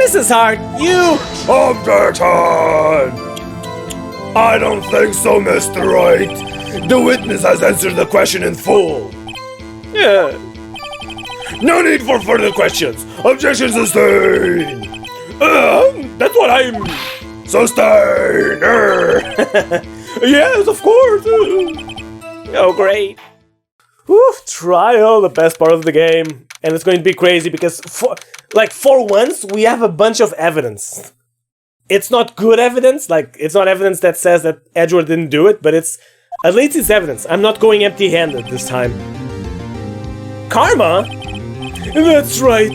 Mrs. Hart, you... Objection! I don't think so, Mr. Wright. The witness has answered the question in full. Yeah. No need for further questions. Objection sustained. That's what I'm... Sustained. Yes, of course. Oh, great. Whew, trial, the best part of the game. And it's going to be crazy because, for once, we have a bunch of evidence. It's not good evidence, it's not evidence that says that Edgeworth didn't do it, but at least it's evidence. I'm not going empty-handed this time. Karma? That's right.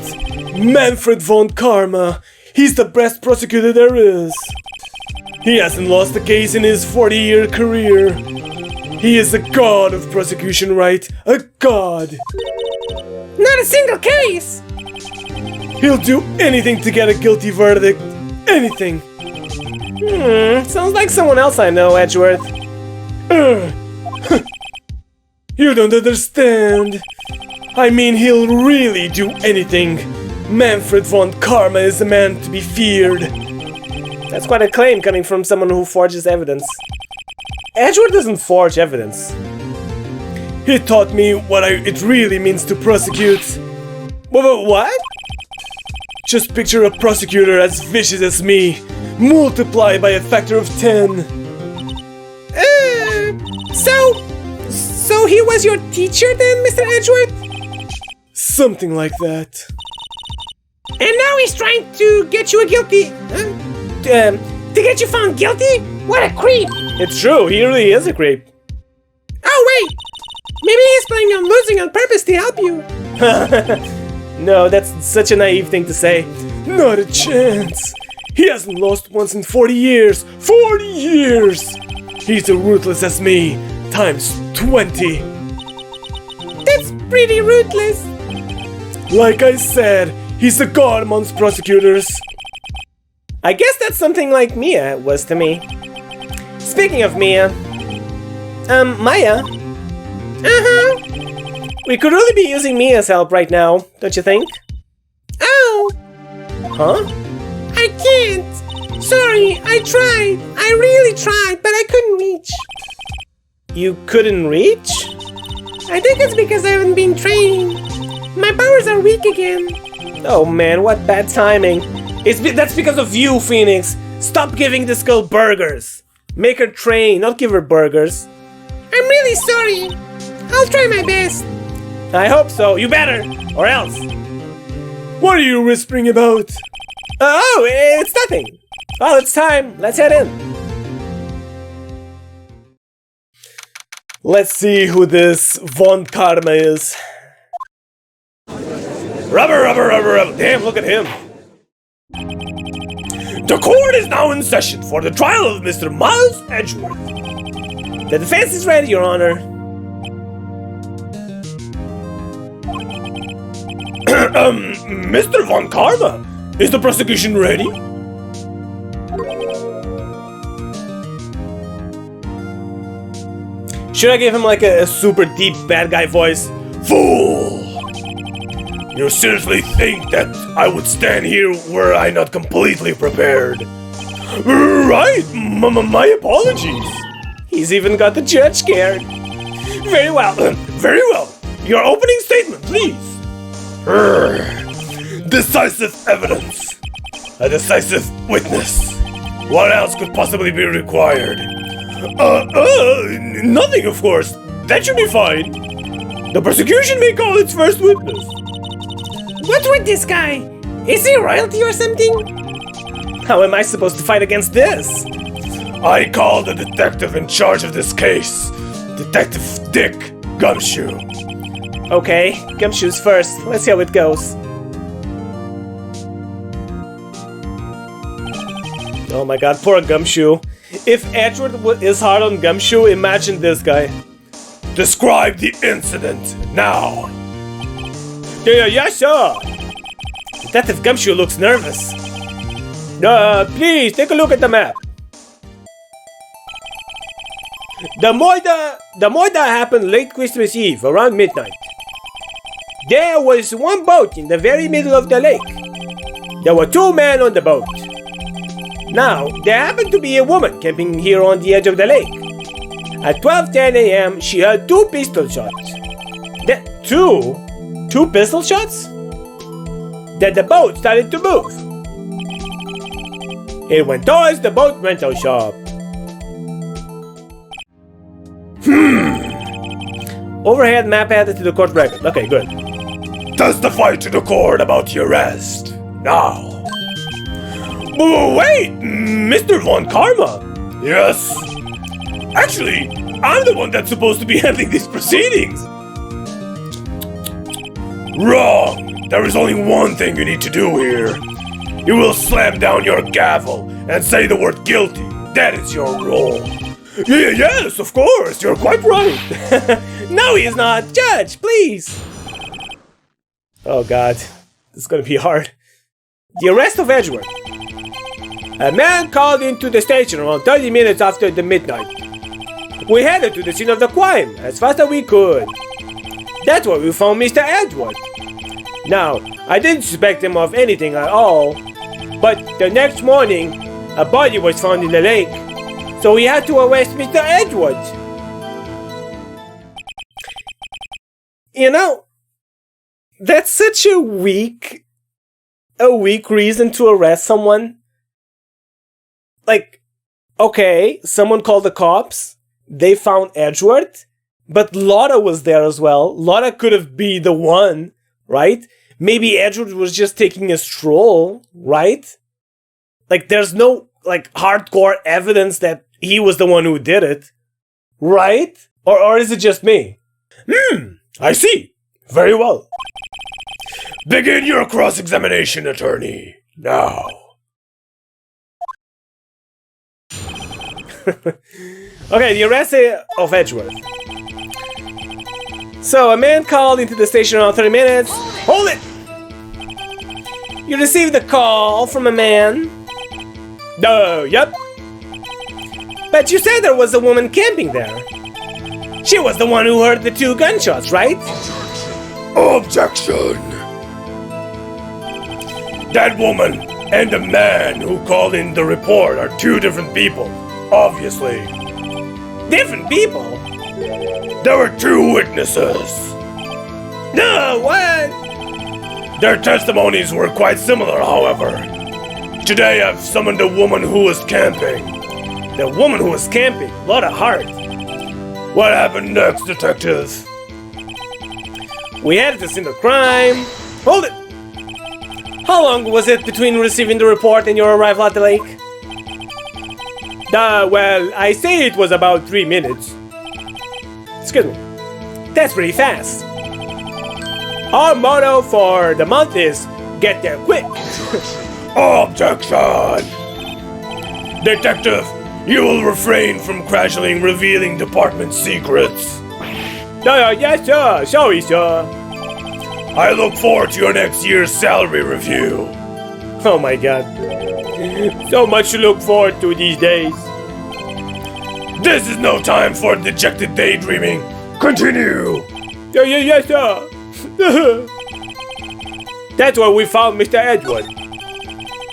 Manfred Von Karma. He's the best prosecutor there is. He hasn't lost a case in his 40-year career. He is a god of prosecution, right? A god. Not a single case! He'll do anything to get a guilty verdict. Anything. Sounds like someone else I know, Edgeworth. You don't understand. I mean, he'll really do anything. Manfred Von Karma is a man to be feared. That's quite a claim coming from someone who forges evidence. Edgeworth doesn't forge evidence. He taught me what it really means to prosecute. What? Just picture a prosecutor as vicious as me, multiplied by a factor of 10. So he was your teacher then, Mr. Edgeworth? Something like that. And now he's trying to get you to get you found guilty? What a creep! It's true, he really is a creep. Oh wait! Maybe he's planning on losing on purpose to help you. No, that's such a naive thing to say. Not a chance. He hasn't lost once in 40 years. 40 years! He's as ruthless as me, times 20. That's pretty ruthless. Like I said, he's a god amongst prosecutors. I guess that's something like Mia was to me. Speaking of Mia, Maya. We could really be using Mia's help right now, don't you think? Oh! Huh? I can't! Sorry, I tried. I really tried, but I couldn't reach. You couldn't reach? I think it's because I haven't been training. My powers are weak again. Oh man, what bad timing. That's because of you, Phoenix. Stop giving this girl burgers. Make her train, not give her burgers. I'm really sorry. I'll try my best. I hope so. You better, or else. What are you whispering about? Oh, it's nothing. Well, it's time. Let's head in. Let's see who this Von Karma is. Rubber. Damn, look at him. The court is now in session for the trial of Mr. Miles Edgeworth. The defense is ready, Your Honor. Mr. Von Karma, is the prosecution ready? Should I give him like a super deep bad guy voice? Fool! You seriously think that I would stand here were I not completely prepared? Right, my apologies. He's even got the judge scared. Very well. Your opening statement, please. Decisive evidence. A decisive witness. What else could possibly be required? Nothing, of course. That should be fine. The prosecution may call its first witness. What's with this guy? Is he royalty or something? How am I supposed to fight against this? I call the detective in charge of this case. Detective Dick Gumshoe. Okay, Gumshoe's first. Let's see how it goes. Oh my god, poor Gumshoe. If Edgeworth is hard on Gumshoe, imagine this guy. Describe the incident, now. Yes, sir. Detective Gumshoe looks nervous. Please, take a look at the map. The murder happened late Christmas Eve, around midnight. There was one boat in the very middle of the lake. There were 2 men on the boat. Now, there happened to be a woman camping here on the edge of the lake. At 12:10 a.m., she heard 2 pistol shots. Two pistol shots? Then the boat started to move. It went towards the boat rental shop. Overhead map added to the court record. Okay, good. Testify to the court about the arrest. Now. Wait, Mr. Von Karma. Yes? Actually, I'm the one that's supposed to be handling these proceedings. Wrong! There is only one thing you need to do here. You will slam down your gavel and say the word guilty. That is your role. Yes, of course, you're quite right. No, he is not. Judge, please. Oh God, this is gonna be hard. The arrest of Edgeworth. A man called into the station around 30 minutes after the midnight. We headed to the scene of the crime as fast as we could. That's where we found Mr. Edgeworth. Now, I didn't suspect him of anything at all, but the next morning, a body was found in the lake, so we had to arrest Mr. Edgeworth. You know, that's such a weak reason to arrest someone. Like, okay, someone called the cops, they found Edgeworth, but Lotta was there as well. Lotta could have been the one, right? Maybe Edgeworth was just taking a stroll, right? Like, there's no, like, hardcore evidence that he was the one who did it, right? Or is it just me? I see. Very well. Begin your cross-examination, attorney. Now. Okay, the arrest of Edgeworth. So, a man called into the station around 30 minutes. Hold it! You received a call from a man. Yep. But you said there was a woman camping there. She was the one who heard the 2 gunshots, right? Objection! That woman and the man who called in the report are 2 different people, obviously. Different people? There were 2 witnesses. No, what? Their testimonies were quite similar, however. Today I've summoned a woman who was camping. The woman who was camping? Lotta Hart. What happened next, detective? We headed to the scene of crime. Hold it! How long was it between receiving the report and your arrival at the lake? Well, I say it was about 3 minutes. Excuse me. That's pretty fast. Our motto for the month is, get there quick. Objection! Detective, you will refrain from casually revealing department secrets. Yes, sir. Sorry, sir. I look forward to your next year's salary review. Oh my God. So much to look forward to these days. This is no time for dejected daydreaming. Continue. Yes, sir. That's where we found Mr. Edgeworth.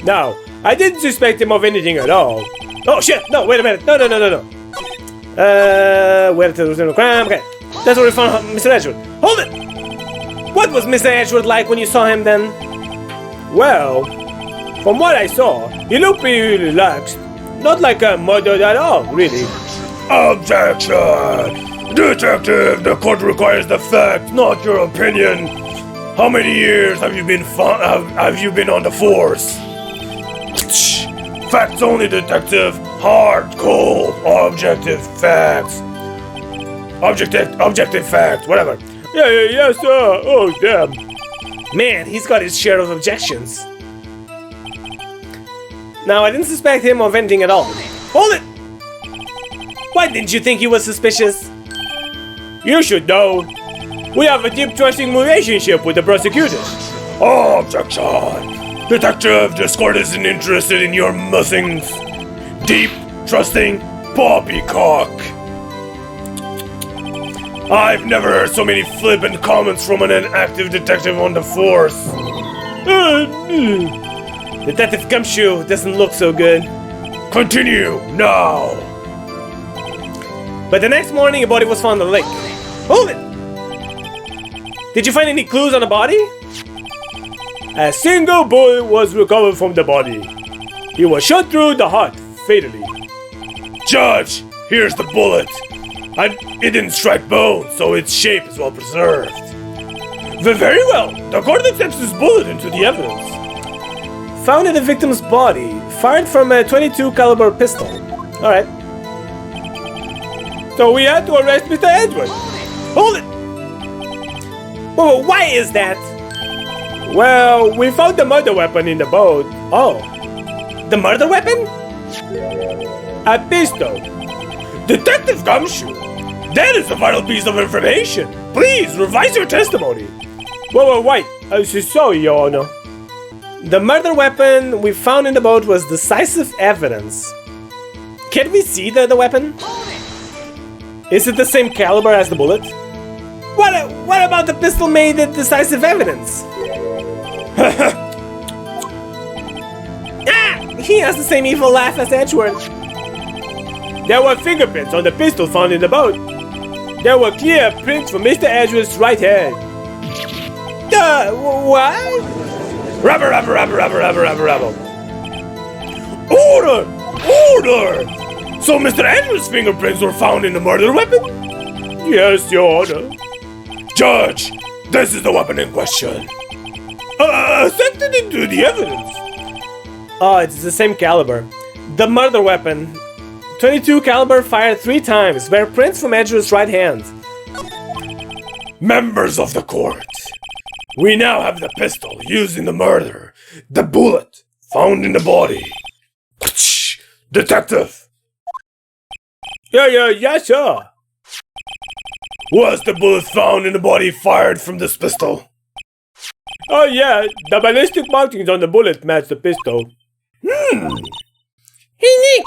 Now, I didn't suspect him of anything at all. Oh shit! No, wait a minute. No. Where to the crime? Okay, that's where we found Mr. Edgeworth. Hold it! What was Mr. Edgeworth like when you saw him then? Well, from what I saw, he looked pretty relaxed. Not like a murdered at all, really. Objection! Detective, the court requires the facts, not your opinion. How many years have you been on the force? Facts only, detective. Hard, cold, objective facts. Objective facts, whatever. Yes, sir. Oh, damn. Man, he's got his share of objections. Now, I didn't suspect him of anything at all. Hold it! Why didn't you think he was suspicious? You should know. We have a deep trusting relationship with the prosecutors. Objection! Detective, this court isn't interested in your mussings. Deep, trusting, poppycock. I've never heard so many flippant comments from an inactive detective on the force. Detective Gumshoe doesn't look so good. Continue now. But the next morning, a body was found on the lake. Hold it! Did you find any clues on the body? A single bullet was recovered from the body. He was shot through the heart, fatally. Judge, here's the bullet. It didn't strike bone, so its shape is well preserved. Very well. The court accepts this bullet into the evidence. Found in the victim's body, fired from a .22 caliber pistol. Alright. So we had to arrest Mr. Edgeworth. Hold it! Whoa, why is that? Well, we found the murder weapon in the boat. Oh. The murder weapon? A pistol. Detective Gumshoe, that is a vital piece of information. Please revise your testimony. Whoa, wait. I'm so sorry, Your Honor. The murder weapon we found in the boat was decisive evidence. Can we see the weapon? Is it the same caliber as the bullet? What about the pistol made it decisive evidence? He has the same evil laugh as Edgeworth. There were fingerprints on the pistol found in the boat. There were clear prints from Mr. Edgeworth's right hand. What? Rubber. Order! So Mr. Edgeworth's fingerprints were found in the murder weapon? Yes, Your Honor. Judge, this is the weapon in question. Accepted into the evidence. Oh, it's the same caliber. The murder weapon. .22 caliber fired 3 times. Were prints from Edgeworth's right hand. Members of the court, we now have the pistol used in the murder. The bullet found in the body. Detective. Yeah, sure. Was the bullet found in the body fired from this pistol? Oh yeah, the ballistic markings on the bullet match the pistol. Hey Nick,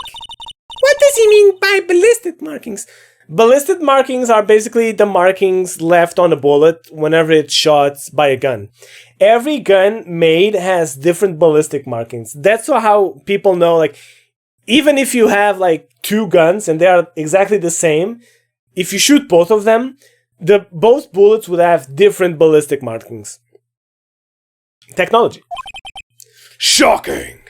what does he mean by ballistic markings? Ballistic markings are basically the markings left on a bullet whenever it's shot by a gun. Every gun made has different ballistic markings. That's how people know, like, even if you have like 2 guns and they are exactly the same, if you shoot both of them, both bullets would have different ballistic markings. Technology. Shocking!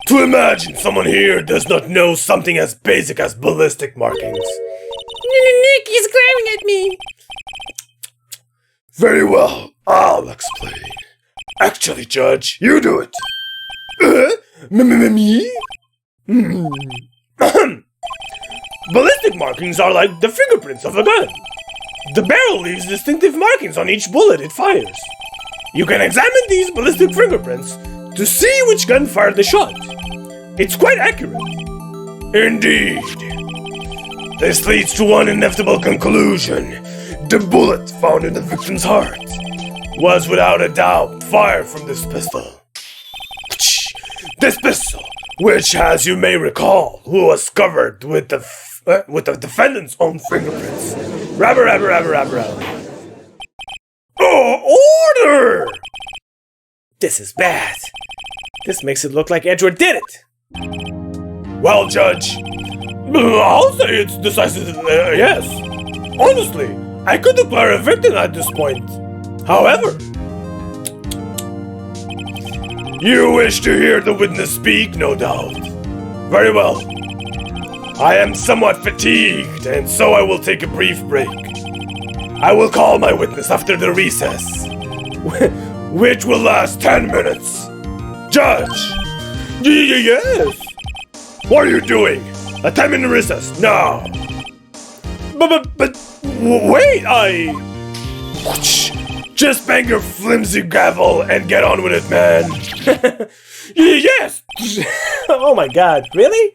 To imagine someone here does not know something as basic as ballistic markings. Nick, he's glaring at me. Very well, I'll explain. Actually, Judge, you do it. Me? Ballistic markings are like the fingerprints of a gun. The barrel leaves distinctive markings on each bullet it fires. You can examine these ballistic fingerprints to see which gun fired the shot. It's quite accurate. Indeed. This leads to one inevitable conclusion. The bullet found in the victim's heart was without a doubt fired from this pistol. This pistol, which, as you may recall, was covered with the defendant's own fingerprints. Rabber. Oh, order! This is bad. This makes it look like Edgeworth did it. Well, Judge, I'll say it's decisive, yes. Honestly, I could declare a victim at this point. However, you wish to hear the witness speak, no doubt. Very well. I am somewhat fatigued, and so I will take a brief break. I will call my witness after the recess, which will last 10 minutes. Judge! Yes! What are you doing? A 10-minute recess, now! But wait, Just bang your flimsy gavel and get on with it, man! Yes! Oh my god, really?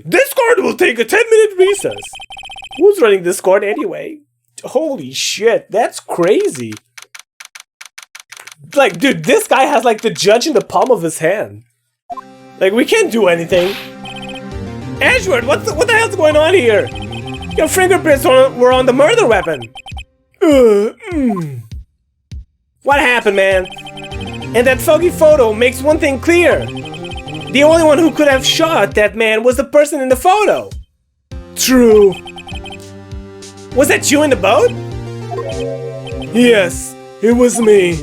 This court will take a 10-minute recess. Who's running this court anyway? Holy shit, that's crazy. Like, dude, this guy has like the judge in the palm of his hand. Like, we can't do anything. Edgeworth, what the hell's going on here? Your fingerprints were on the murder weapon. What happened, man? And that foggy photo makes one thing clear. The only one who could have shot that man was the person in the photo. True. Was that you in the boat? Yes, it was me.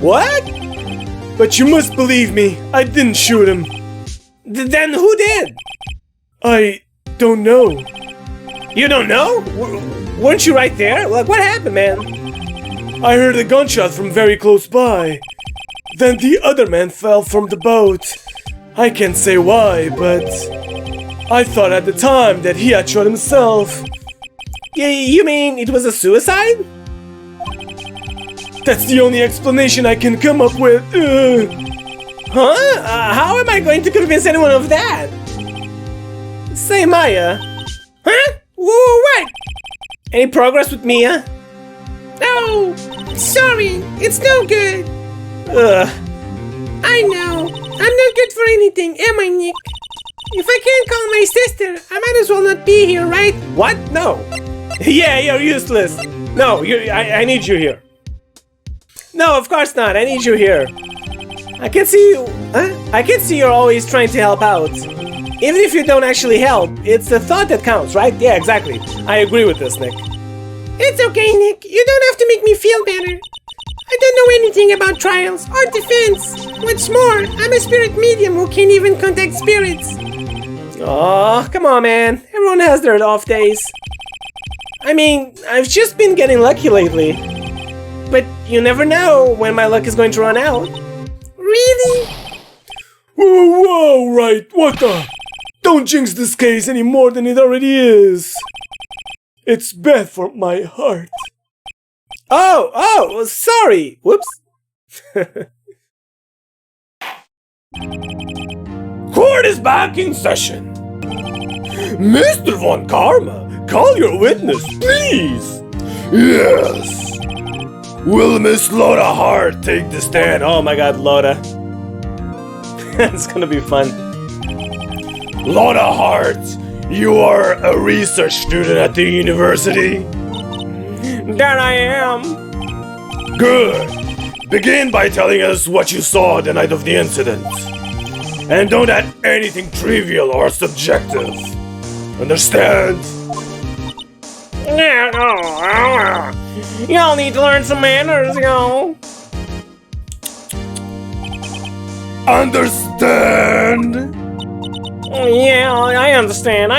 What? But you must believe me, I didn't shoot him. Then who did? I don't know. You don't know? Weren't you right there? Like, what happened, man? I heard a gunshot from very close by. Then the other man fell from the boat. I can't say why, but I thought at the time that he had shot himself. You mean it was a suicide? That's the only explanation I can come up with. Huh? How am I going to convince anyone of that? Say, Maya. Huh? What? Any progress with Mia? No, sorry, it's no good. Ugh. I know, I'm not good for anything, am I, Nick? If I can't call my sister, I might as well not be here, right? What? No. Yeah, you're useless. No, I need you here. No, of course not. I need you here. I can see you. I can see you're always trying to help out. Even if you don't actually help, it's the thought that counts, right? Yeah, exactly. I agree with this, Nick. It's okay, Nick. You don't have to make me feel better. I don't know anything about trials or defense. What's more, I'm a spirit medium who can't even contact spirits. Oh, come on, man. Everyone has their off days. I mean, I've just been getting lucky lately. But you never know when my luck is going to run out. Really? Whoa, right, what the? Don't jinx this case any more than it already is. It's bad for my heart. Oh, sorry. Whoops. Court is back in session. Mr. Von Karma, call your witness, please. Yes. Will Miss Lotta Hart take the stand? Oh my god, Lotta. It's gonna be fun. Lotta Hart, you are a research student at the university? There I am. Good. Begin by telling us what you saw the night of the incident. And don't add anything trivial or subjective. Understand? Y'all need to learn some manners, y'all. Understand? Yeah, I understand.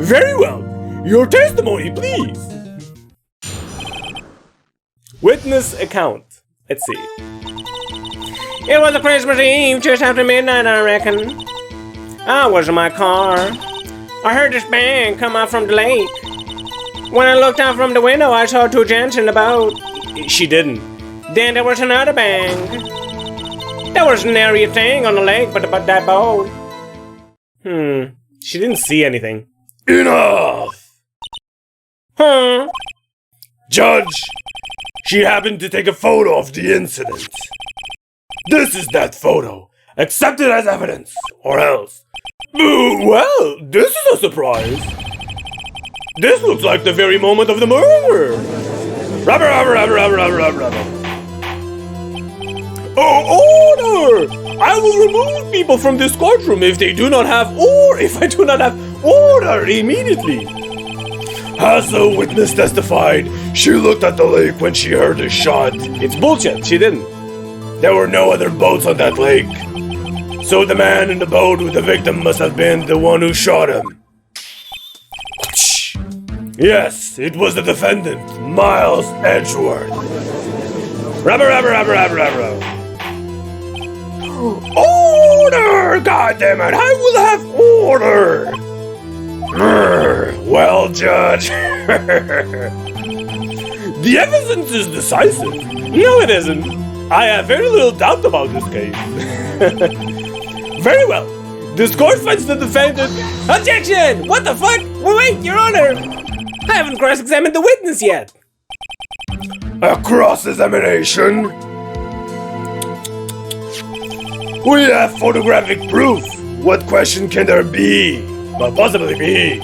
Very well. Your testimony, please. Witness account. Let's see. It was a Christmas Eve, just after midnight, I reckon. I was in my car. I heard this bang come out from the lake. When I looked out from the window, I saw two gents in the boat. She didn't. Then there was another bang. There was nary a thing on the lake but that boat. She didn't see anything. Enough! Huh? Judge, she happened to take a photo of the incident. This is that photo. Accept it as evidence, or else. Well, this is a surprise. This looks like the very moment of the murder. Rubber. Oh, order! I will remove people from this courtroom if I do not have order immediately. Has the witness testified she looked at the lake when she heard the shot? It's bullshit. She didn't. There were no other boats on that lake. So the man in the boat with the victim must have been the one who shot him. Yes, it was the defendant, Miles Edgeworth. Rubber. Order! Goddammit, I will have order! Well, Judge. The evidence is decisive. No, it isn't. I have very little doubt about this case. Very well. This court finds the defendant. Objection! What the fuck? Wait, Your Honor! I haven't cross-examined the witness yet. A cross-examination? We have photographic proof. What question can there be? Well, possibly be.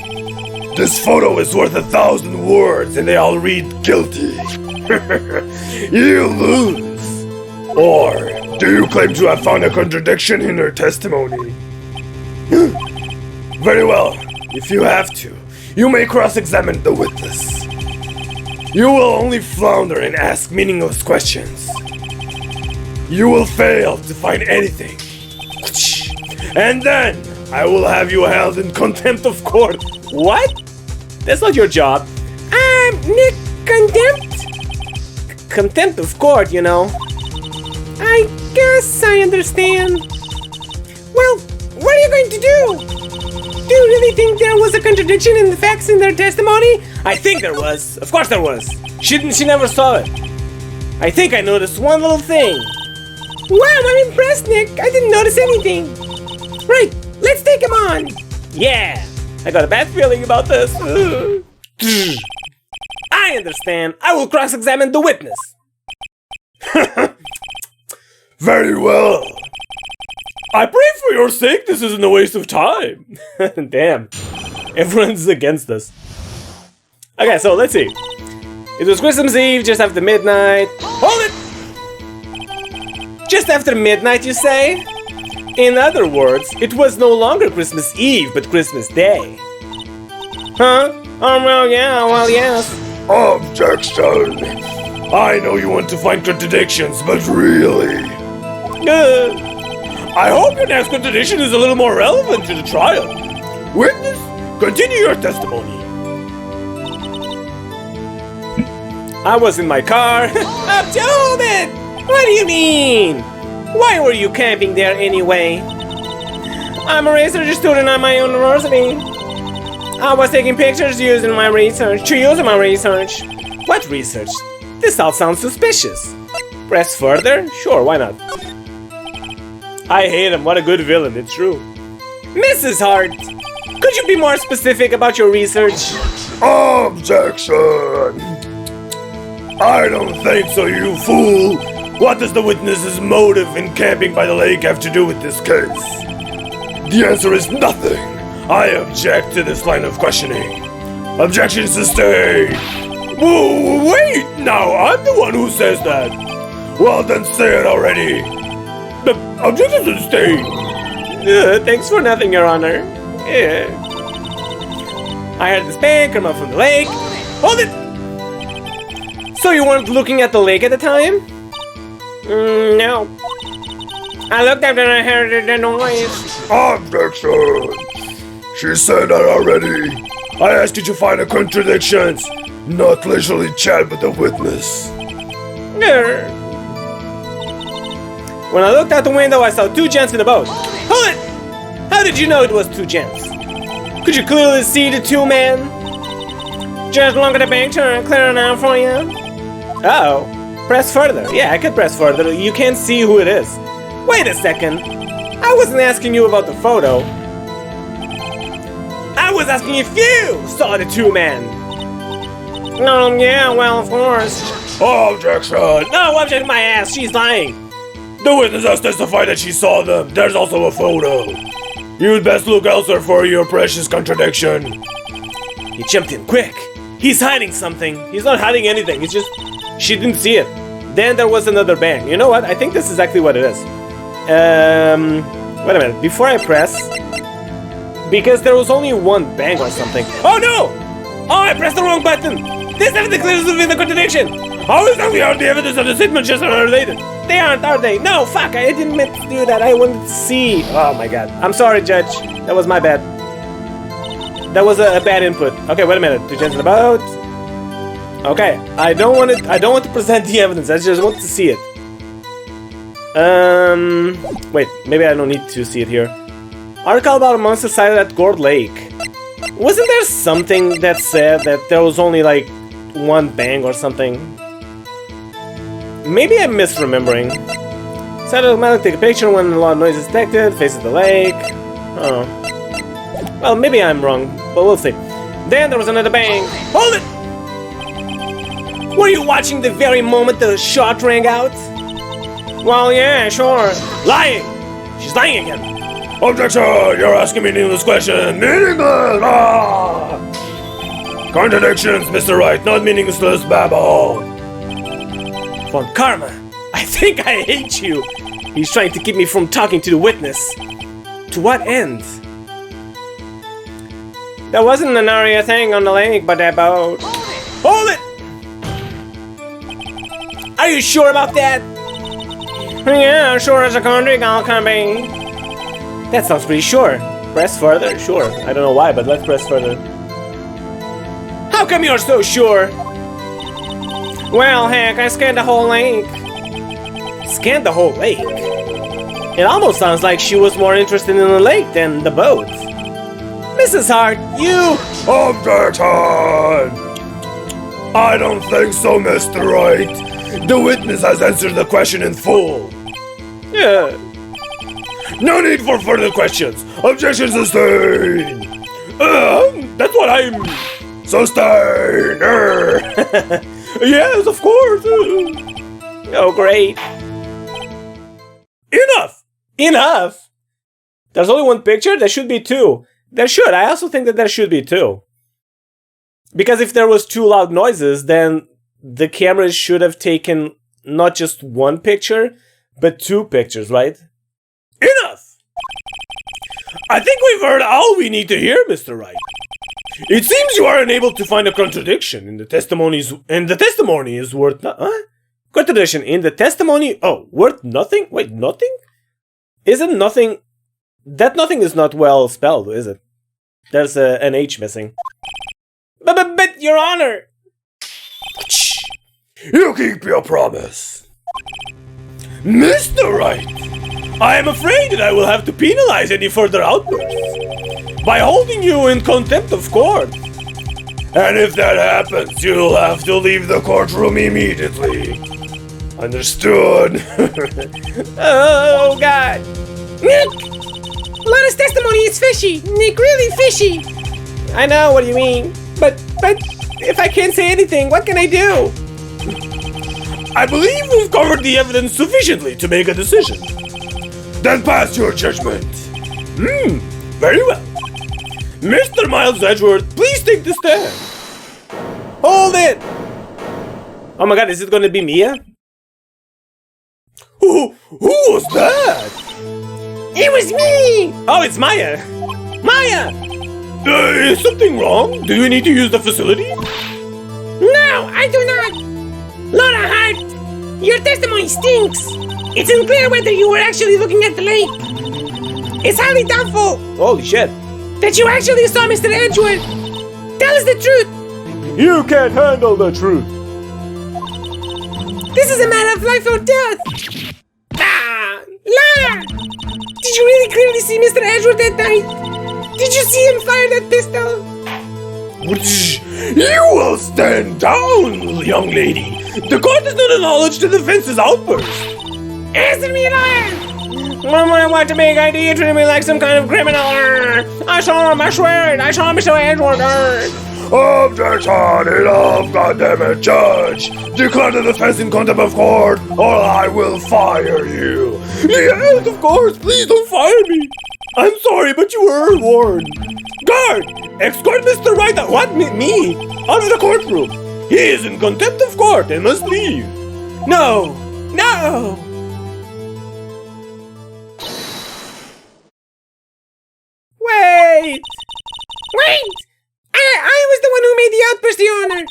This photo is worth 1,000 words and they all read guilty. You lose. Or do you claim to have found a contradiction in her testimony? Very well. If you have to, you may cross-examine the witness. You will only flounder and ask meaningless questions. You will fail to find anything. And then I will have you held in contempt of court. What? That's not your job. Nick, contempt? Contempt of court, you know. I guess I understand. Well, what are you going to do? Do you really think there was a contradiction in the facts in their testimony? I think there was. Of course there was. She never saw it. I think I noticed one little thing. Wow, I'm impressed, Nick. I didn't notice anything. Right, let's take him on. Yeah, I got a bad feeling about this. I understand. I will cross-examine the witness. Very well. I pray for your sake this isn't a waste of time. Damn. Everyone's against us. Okay, so let's see. It was Christmas Eve, just after midnight. Hold it! Just after midnight, you say? In other words, it was no longer Christmas Eve, but Christmas Day. Huh? Oh, well, yeah, well, yes. Objection! I know you want to find contradictions, but really... Good. I hope your next contradiction is a little more relevant to the trial. Witness, continue your testimony. I was in my car. Hold it! What do you mean? Why were you camping there anyway? I'm a research student at my university. I was taking pictures to use in my research. What research? This all sounds suspicious. Press further? Sure, why not? I hate him. What a good villain. It's true. Mrs. Hart, could you be more specific about your research? Objection! I don't think so, you fool! What does the witness's motive in camping by the lake have to do with this case? The answer is nothing! I object to this line of questioning. Objection sustained! Whoa, wait! Now I'm the one who says that! Well then say it already! The objection sustained! Thanks for nothing, Your Honor. Yeah. I heard this bang come up from the lake. Hold it! So you weren't looking at the lake at the time? No. I looked after I heard the noise. Objection! She said that already. I asked you to find a contradictions, not leisurely chat with the witness. When I looked out the window, I saw two gents in a boat. Hold it! How did you know it was two gents? Could you clearly see the two men? Just look at the picture and clear it out for you. Uh-oh. Press further. Yeah, I could press further. You can't see who it is. Wait a second. I wasn't asking you about the photo. I was asking if you saw the two men. Oh, yeah, well, of course. Objection! No, objection my ass. She's lying. The witness has testified that she saw them. There's also a photo. You'd best look elsewhere for your precious contradiction. He jumped in quick. He's hiding something. He's not hiding anything. It's just she didn't see it. Then there was another bang. You know what? I think this is exactly what it is. Wait a minute. Before I press, because there was only one bang or something. Oh no! Oh, I pressed the wrong button. This evidence clears the contradiction. How is that we are the evidence of the statement just unrelated? They aren't, are they? No, fuck, I didn't meant to do that. I wanted to see. Oh my god. I'm sorry, Judge. That was my bad. That was a bad input. Okay, wait a minute. Two gents in the boat. Okay, I don't want to present the evidence. I just want to see it. Wait, maybe I don't need to see it here. Article about a monster sighted at Gourd Lake. Wasn't there something that said that there was only like one bang or something? Maybe I'm misremembering. Decided to automatically take a picture when a lot of noise is detected, faces the lake. Oh. Well, maybe I'm wrong, but we'll see. Then there was another bang. Hold it! Were you watching the very moment the shot rang out? Well, yeah, sure. Lying! She's lying again. Objection! You're asking meaningless question. Meaningless! Ah! Contradictions, Mr. Wright, not meaningless babble. Von Karma, I think I hate you. He's trying to keep me from talking to the witness. To what end? There wasn't an area thing on the lake, but that boat. Hold it! Are you sure about that? Yeah, sure as a country, all coming. That sounds pretty sure. Press further? Sure. I don't know why, but let's press further. How come you're so sure? Well, heck, I scanned the whole lake. Scanned the whole lake? It almost sounds like she was more interested in the lake than the boat. Mrs. Hart, you... Objection! I don't think so, Mr. Wright. The witness has answered the question in full. Yeah. No need for further questions. Objection sustained. That's what I'm... Sustained. Yes, of course. Oh, great. Enough! Enough! There's only one picture? There should be two. There should. I also think that there should be two. Because if there was two loud noises, then the camera should have taken not just one picture, but two pictures, right? Enough! I think we've heard all we need to hear, Mr. Wright. It seems you are unable to find a contradiction in the testimonies, and the testimony is worth Contradiction in the testimony? Oh, worth nothing? Wait, nothing? Isn't nothing... That nothing is not well spelled, is it? There's an H missing. But, Your Honor! You keep your promise. Mr. Wright, I am afraid that I will have to penalize any further outbursts by holding you in contempt of court. And if that happens, you'll have to leave the courtroom immediately. Understood? Oh, God. Nick! Lotta's testimony is fishy. Nick, really fishy. I know what you mean. But if I can't say anything, what can I do? I believe we've covered the evidence sufficiently to make a decision. Then pass your judgment. Very well. Mr. Miles Edgeworth, please take the stand. Hold it! Oh my God, is it gonna be Mia? Who was that? It was me! Oh, it's Maya! Maya! Is something wrong? Do you need to use the facility? No, I do not! Lotta Hart, your testimony stinks! It's unclear whether you were actually looking at the lake. It's highly doubtful Holy shit. that you actually saw Mr. Edgeworth. Tell us the truth! You can't handle the truth. This is a matter of life or death! Ah! Lotta! Did you really clearly see Mr. Edgeworth that night? Did you see him fire that pistol? You will stand down, young lady. The court does not acknowledge the defense's outburst. Answer me, Lotta! What a big idea, treating me like some kind of criminal. I saw him, I swear it. I saw Mr. Edgeworth. Objection! Enough, goddammit, judge! Declare the defense in contempt of court, or I will fire you! Yes, of course! Please don't fire me! I'm sorry, but you were warned! Guard! Escort Mr. Wright out! What? Me? Out of the courtroom! He is in contempt of court and must leave! No! No! Wait! Wait! I was the one who made the outburst, Your Honor!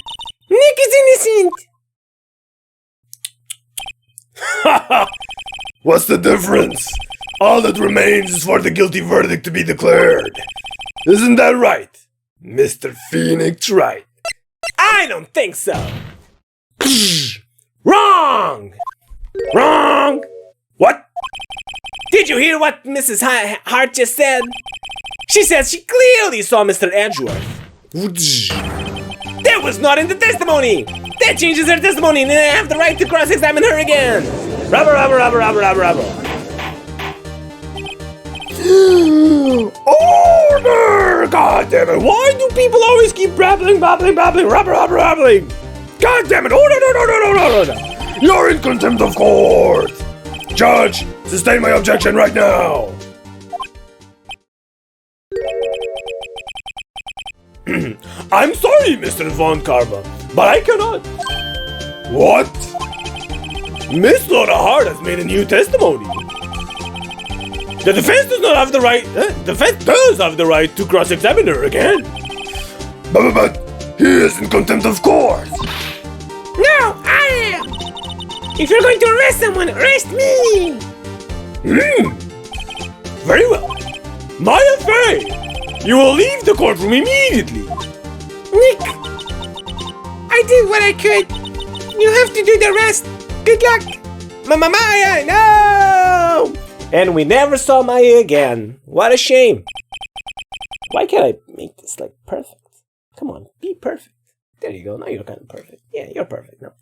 Nick is innocent! What's the difference? All that remains is for the guilty verdict to be declared. Isn't that right, Mr. Phoenix Wright? I don't think so. Wrong! Wrong! What? Did you hear what Mrs. Hart just said? She said she clearly saw Mr. Edgeworth. That was not in the testimony! That changes her testimony and I have the right to cross-examine her again! Rubber. Order! God damn it! Why do people always keep babbling? Rubber. God damn it! Order! You're in contempt of court! Judge, sustain my objection right now! I'm sorry, Mr. Von Karma, but I cannot. What? Miss Lotta Hart has made a new testimony. The defense does not have the right. Defense does have the right to cross-examine her again. But he is in contempt of court. No, I am! If you're going to arrest someone, arrest me! Very well. My affair. You will leave the courtroom immediately. Nick! I did what I could. You have to do the rest. Good luck! Maya, no! And we never saw Maya again. What a shame. Why can't I make this like perfect? Come on, be perfect. There you go. Now you're kind of perfect. Yeah, you're perfect now.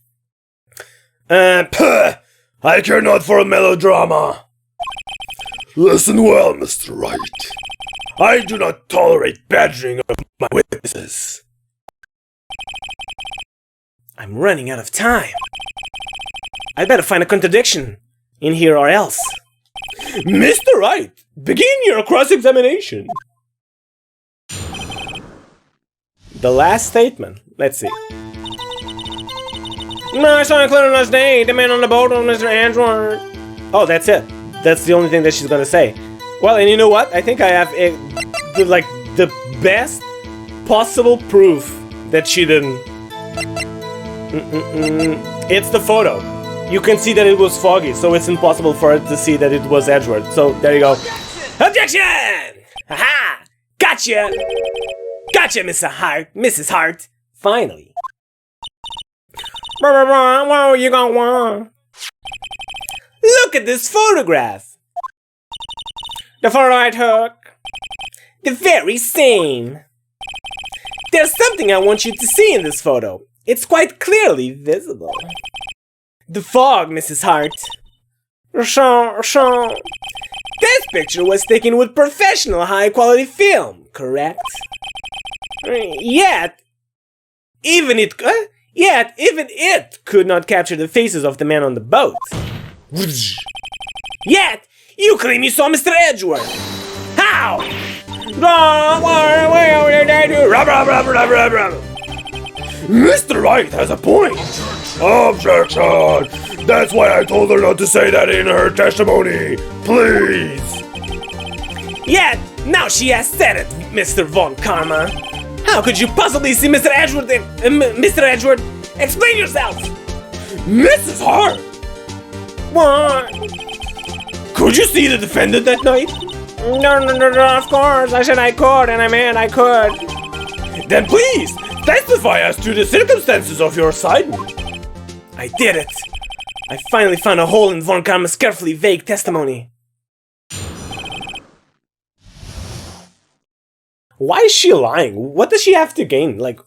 Puh! I care not for a melodrama. Listen well, Mr. Wright. I do not tolerate badgering of my witnesses. I'm running out of time. I better find a contradiction in here or else. Mr. Wright, begin your cross-examination. The last statement. Let's see. No, I saw him clear last day. The man on the boat was Mr. Edgeworth. Oh, that's it. That's the only thing that she's gonna say. Well, and you know what? I think I have the best possible proof that she didn't. It's the photo. You can see that it was foggy, so it's impossible for her to see that it was Edgeworth. So there you go. Objection! Haha! Gotcha! Gotcha, Mrs. Hart. Mrs. Hart. Finally. Whoa, you got one. Look at this photograph. The photo I took. The very same. There's something I want you to see in this photo. It's quite clearly visible. The fog, Mrs. Hart. Sure. This picture was taken with professional high-quality film, correct? Yet, even it could not capture the faces of the men on the boat. Yet, you claim you saw Mr. Edgeworth. How? Mr. Wright has a point. Objection! That's why I told her not to say that in her testimony. Please. Yet, now she has said it, Mr. Von Karma. How could you possibly see Mr. Edgeworth Mr. Edgeworth? Explain yourself! Mrs. Hart! What? Could you see the defendant that night? No, of course. I said I could, and I meant I could. Then please, testify as to the circumstances of your assignment. I did it. I finally found a hole in Von Karma's carefully vague testimony. Why is she lying? What does she have to gain? Like,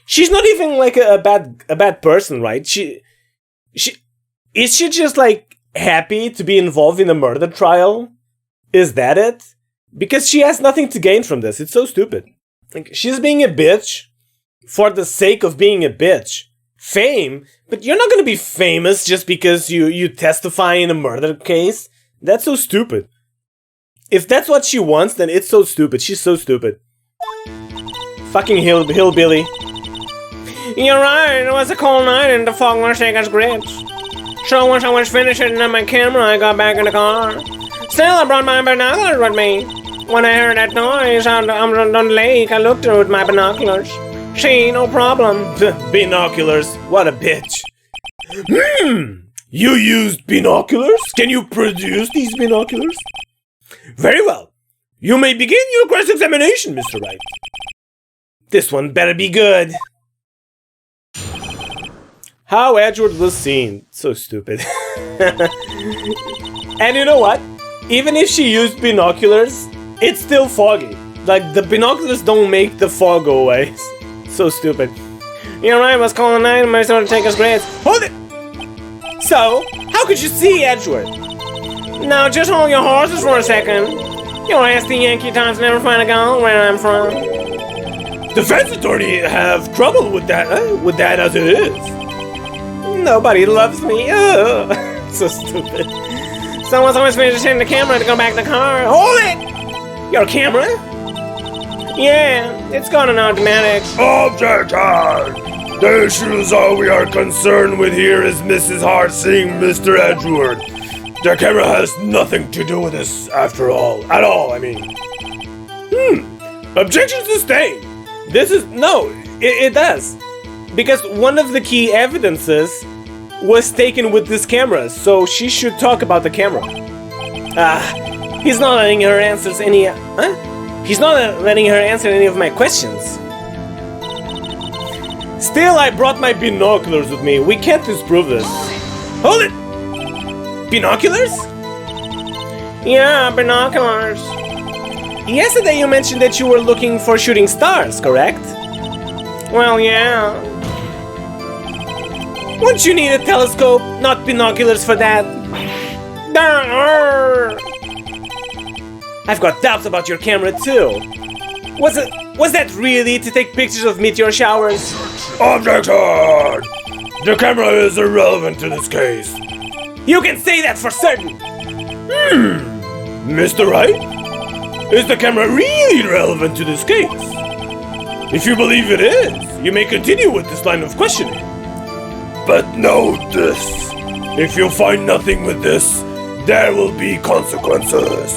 she's not even like a bad person, right? Is she just like happy to be involved in a murder trial? Is that it? Because she has nothing to gain from this. It's so stupid. Like, she's being a bitch for the sake of being a bitch. Fame, but you're not gonna be famous just because you testify in a murder case. That's so stupid. If that's what she wants, then it's so stupid. She's so stupid. Fucking hillbilly. You're right, it was a cold night and the fog was shaking grips. So once I was finished setting up my camera, I got back in the car. Still, I brought my binoculars with me. When I heard that noise on the lake, I looked through with my binoculars. See, no problem. Binoculars, what a bitch. You used binoculars? Can you produce these binoculars? Very well. You may begin your cross-examination, Mr. Wright. This one better be good. How Edgeworth was seen. So stupid. And you know what? Even if she used binoculars, it's still foggy. Like, the binoculars don't make the fog go away. So stupid. You're right, it was cold night and I started to take us grades. Hold it! So, how could you see Edgeworth? Now, just hold your horses for a second. Your ass the Yankee times never find a girl where I'm from. Defense attorney have trouble with that as it is. Nobody loves me. So stupid. Someone's always finishing the camera to go back to the car. Hold it! Your camera? Yeah, it's got an automatic. Objection! The issues all we are concerned with here is Mrs. Hart seeing Mr. Edgeworth. The camera has nothing to do with this, after all. At all, I mean. Objection sustained. This is... No, it does. Because one of the key evidences was taken with this camera, so she should talk about the camera. He's not letting her answer any... He's not letting her answer any of my questions. Still, I brought my binoculars with me. We can't disprove this. Hold it! Binoculars? Yeah, binoculars. Yesterday you mentioned that you were looking for shooting stars, correct? Well, yeah. Wouldn't you need a telescope, not binoculars for that? I've got doubts about your camera too. Was that really to take pictures of meteor showers? Objection! The camera is irrelevant to this case. You can say that for certain. Mr. Wright? Is the camera really relevant to this case? If you believe it is, you may continue with this line of questioning. But note this. If you find nothing with this, there will be consequences.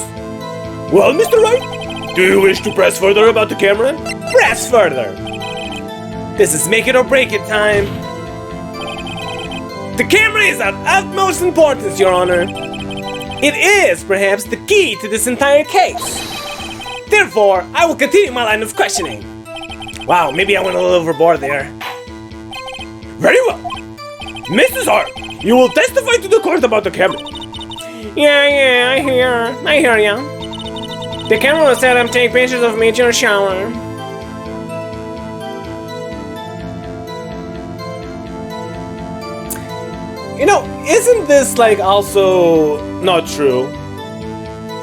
Well, Mr. Wright, do you wish to press further about the camera? Press further. This is make it or break it time. The camera is of utmost importance, Your Honor. It is, perhaps, the key to this entire case. Therefore, I will continue my line of questioning. Wow, maybe I went a little overboard there. Very well. Mrs. Hart, you will testify to the court about the camera. Yeah, I hear ya. The camera was set up to take pictures of meteor shower. You know, isn't this like also not true?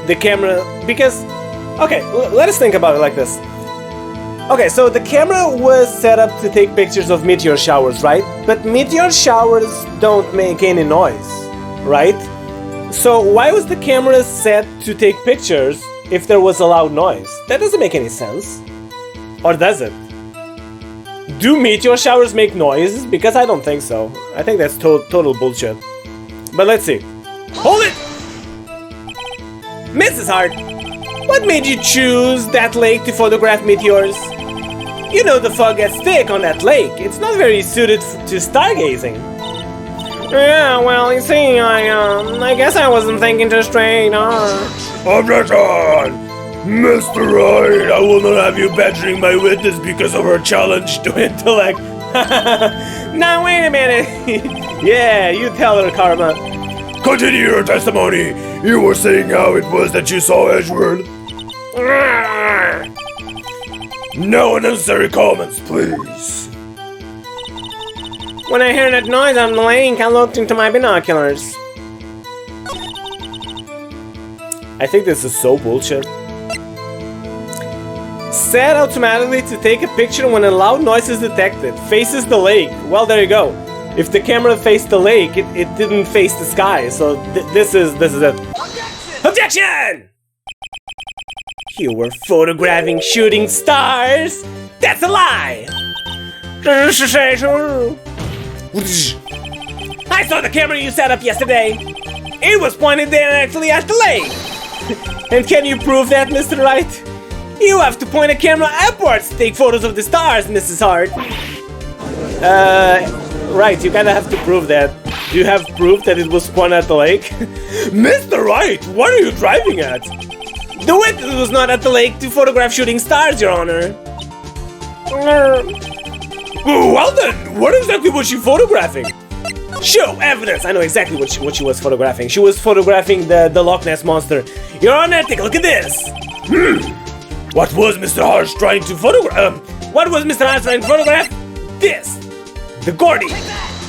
The camera, because, okay, let us think about it like this. Okay, so the camera was set up to take pictures of meteor showers, right? But meteor showers don't make any noise, right? So why was the camera set to take pictures if there was a loud noise? That doesn't make any sense. Or does it? Do meteor showers make noises? Because I don't think so. I think that's total bullshit. But let's see. Hold it! Mrs. Hart, what made you choose that lake to photograph meteors? You know the fog gets thick on that lake. It's not very suited to stargazing. Yeah, well, you see, I guess I wasn't thinking too straight, Objection! Mr. Wright, I will not have you badgering my witness because of her challenge to intellect. Now wait a minute. Yeah, you tell her, Karma. Continue your testimony. You were saying how it was that you saw Edgeworth. No unnecessary comments, please. When I heard that noise on the lake, I looked into my binoculars. I think this is so bullshit. Set automatically to take a picture when a loud noise is detected. Faces the lake. Well, there you go. If the camera faced the lake, it didn't face the sky. So this is it. Objection! You were photographing shooting stars. That's a lie. I saw the camera you set up yesterday. It was pointed directly at the lake. And can you prove that, Mr. Wright? You have to point a camera upwards to take photos of the stars, Mrs. Hart. Right, you kinda have to prove that. Do you have proof that it was pointed at the lake? Mr. Wright, what are you driving at? The witness was not at the lake to photograph shooting stars, Your Honor. Well then, what exactly was she photographing? Show evidence! I know exactly what she was photographing. She was photographing the Loch Ness Monster. Your Honor, take a look at this! What was Mr. Hart trying to photograph? What was Mr. Hart trying to photograph? This! The Gordy!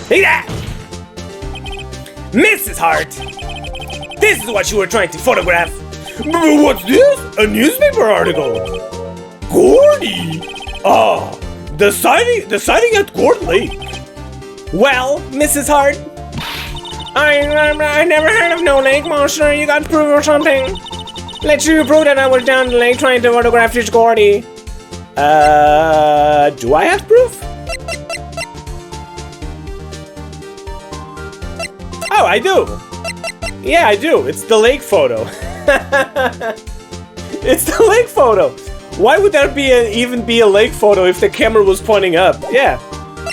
Take that! Mrs. Hart! This is what you were trying to photograph! What's this? A newspaper article? Gordy! Ah, the sighting at Gord Lake. Well, Mrs. Hart? I never heard of no lake monster. You got proof or something? Let's you prove that I was down the lake trying to photograph this Gordy. Do I have proof? Oh, I do. Yeah, I do. It's the lake photo. It's the lake photo. Why would there be even be a lake photo if the camera was pointing up? Yeah.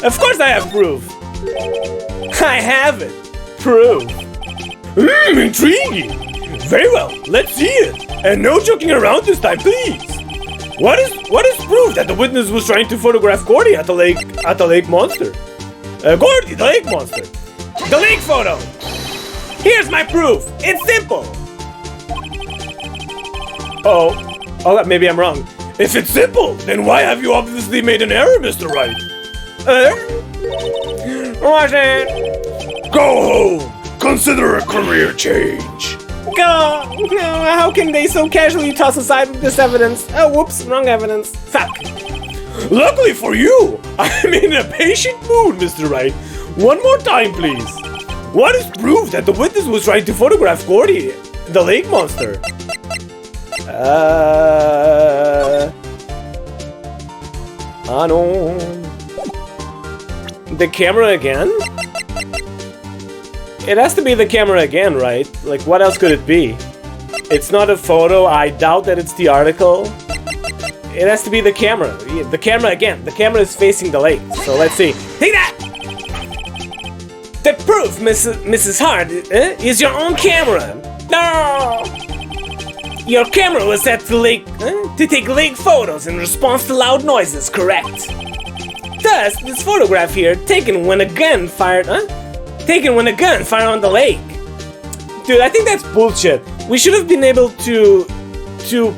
Of course I have proof. I have it. Proof. Intriguing. Very well, let's see it. And no joking around this time, please. What is proof that the witness was trying to photograph Gordy at the lake monster? Gordy, the lake monster. The lake photo. Here's my proof. It's simple. Oh, maybe I'm wrong. If it's simple, then why have you obviously made an error, Mr. Wright? Watch it. Go home. Consider a career change. Go. How can they so casually toss aside this evidence? Oh, whoops, wrong evidence. Fuck. Luckily for you, I'm in a patient mood, Mr. Wright. One more time, please. What is proof that the witness was trying to photograph Gordy, the lake monster? No. The camera again? It has to be the camera again, right? Like, what else could it be? It's not a photo. I doubt that it's the article. It has to be the camera. The camera again. The camera is facing the lake. So let's see. Take that! The proof, Mrs. Hart, is your own camera. No! Your camera was set to lake to take lake photos in response to loud noises, correct? Thus, this photograph here, taken when a gun fired on the lake. Dude, I think that's bullshit. We should have been able to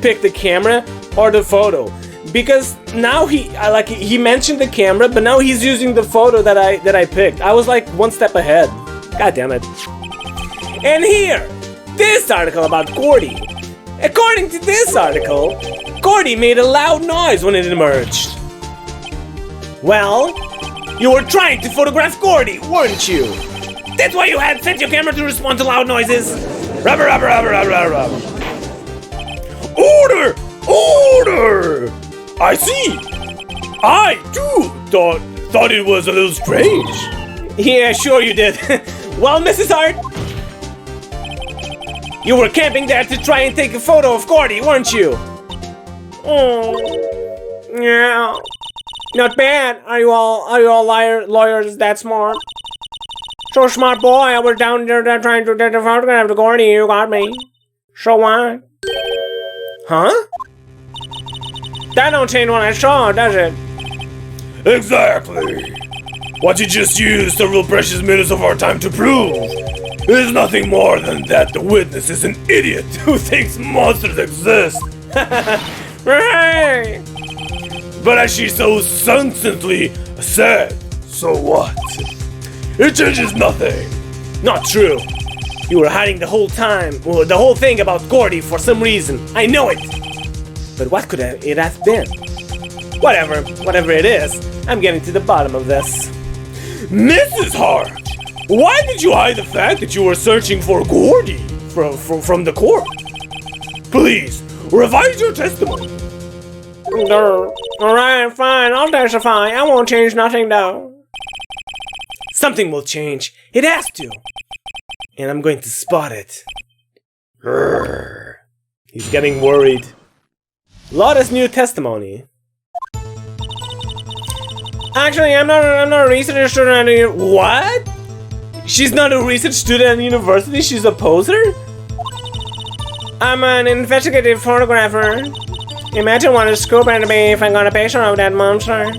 pick the camera or the photo, because now he mentioned the camera, but now he's using the photo that I picked. I was like one step ahead. God damn it. And here, this article about Gordy. According to this article, Gordy made a loud noise when it emerged. Well, you were trying to photograph Gordy, weren't you? That's why you had set your camera to respond to loud noises. Rubber. Order! Order! I see. I too thought it was a little strange. Yeah, sure you did. Well, Mrs. Hart, you were camping there to try and take a photo of Gordy, weren't you? Oh, yeah. Not bad. Are you all lawyers that smart? So smart, boy. I was down there trying to take a photograph of Gordy. You got me. So what? Huh? That don't change what I saw, does it? Exactly. What you just used several precious minutes of our time to prove is nothing more than that the witness is an idiot who thinks monsters exist. Right. But as she so sensibly said, so what? It changes nothing. Not true. You were hiding the whole time, well, the whole thing about Gordy for some reason. I know it. But what could it have been? Whatever it is, I'm getting to the bottom of this. Mrs. Hart, why did you hide the fact that you were searching for Gordy from the court? Please, revise your testimony. Alright, fine, I'll testify. I won't change nothing though. Something will change. It has to. And I'm going to spot it. He's getting worried. Lotta's new testimony. Actually, I'm not a research student at What? She's not a research student at university? She's a poser? I'm an investigative photographer. Imagine what a scoop it'd be if I got a picture of that monster.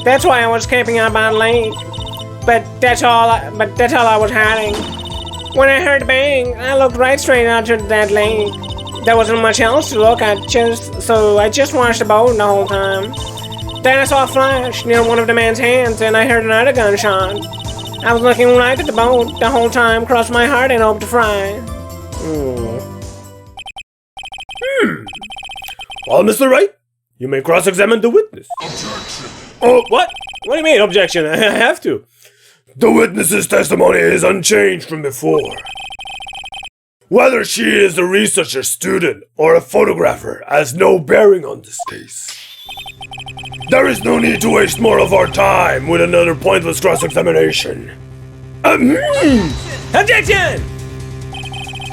That's why I was camping out by the lake. But that's all I was hiding. When I heard the bang, I looked right straight out to that lake. There wasn't much else to look at, so I just watched the boat the whole time. Then I saw a flash near one of the man's hands, and I heard another gunshot. I was looking right at the boat the whole time, crossed my heart and hoped to fry. Well, Mr. Wright, you may cross-examine the witness. Objection! Oh, what? What do you mean, objection? I have to. The witness's testimony is unchanged from before. Whether she is a researcher student or a photographer has no bearing on this case. There is no need to waste more of our time with another pointless cross-examination. Objection!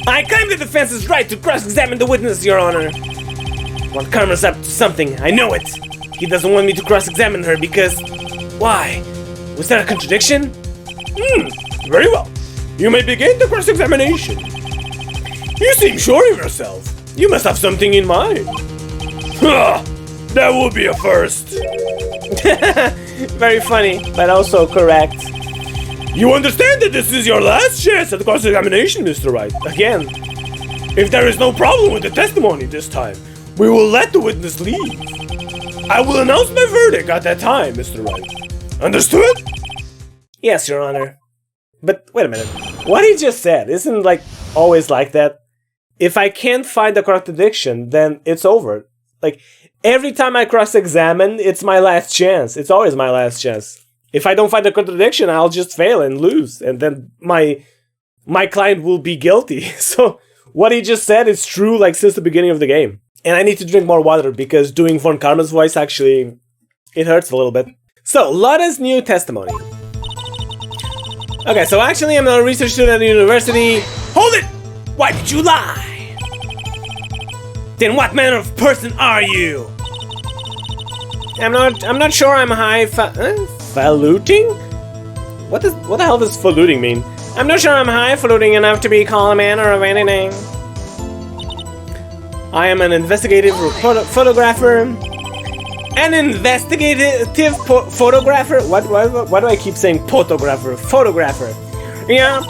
I claim the defense's right to cross-examine the witness, Your Honor. Von Karma's up to something, I know it. He doesn't want me to cross-examine her because... Why? Was there a contradiction? Very well. You may begin the cross-examination. You seem sure of yourself. You must have something in mind. That would be a first. Very funny, but also correct. You understand that this is your last chance at the cross-examination, Mr. Wright. Again. If there is no problem with the testimony this time, we will let the witness leave. I will announce my verdict at that time, Mr. Wright. Understood? Yes, Your Honor. But wait a minute. What he just said isn't like always like that. If I can't find a contradiction, then it's over. Like every time I cross-examine, it's my last chance. It's always my last chance. If I don't find a contradiction, I'll just fail and lose, and then my client will be guilty. So what he just said is true, like since the beginning of the game. And I need to drink more water because doing Von Karma's voice actually it hurts a little bit. So Lotta's new testimony. Okay, so actually I'm a research student at the university. Hold it! Why did you lie? Then what manner of person are you? I'm not sure I'm faluting? What the hell does faluting mean? I'm not sure I'm highfalutin enough to be called a manner of anything. I am an investigative photographer. An investigative photographer? Why do I keep saying photographer? Photographer. Yeah.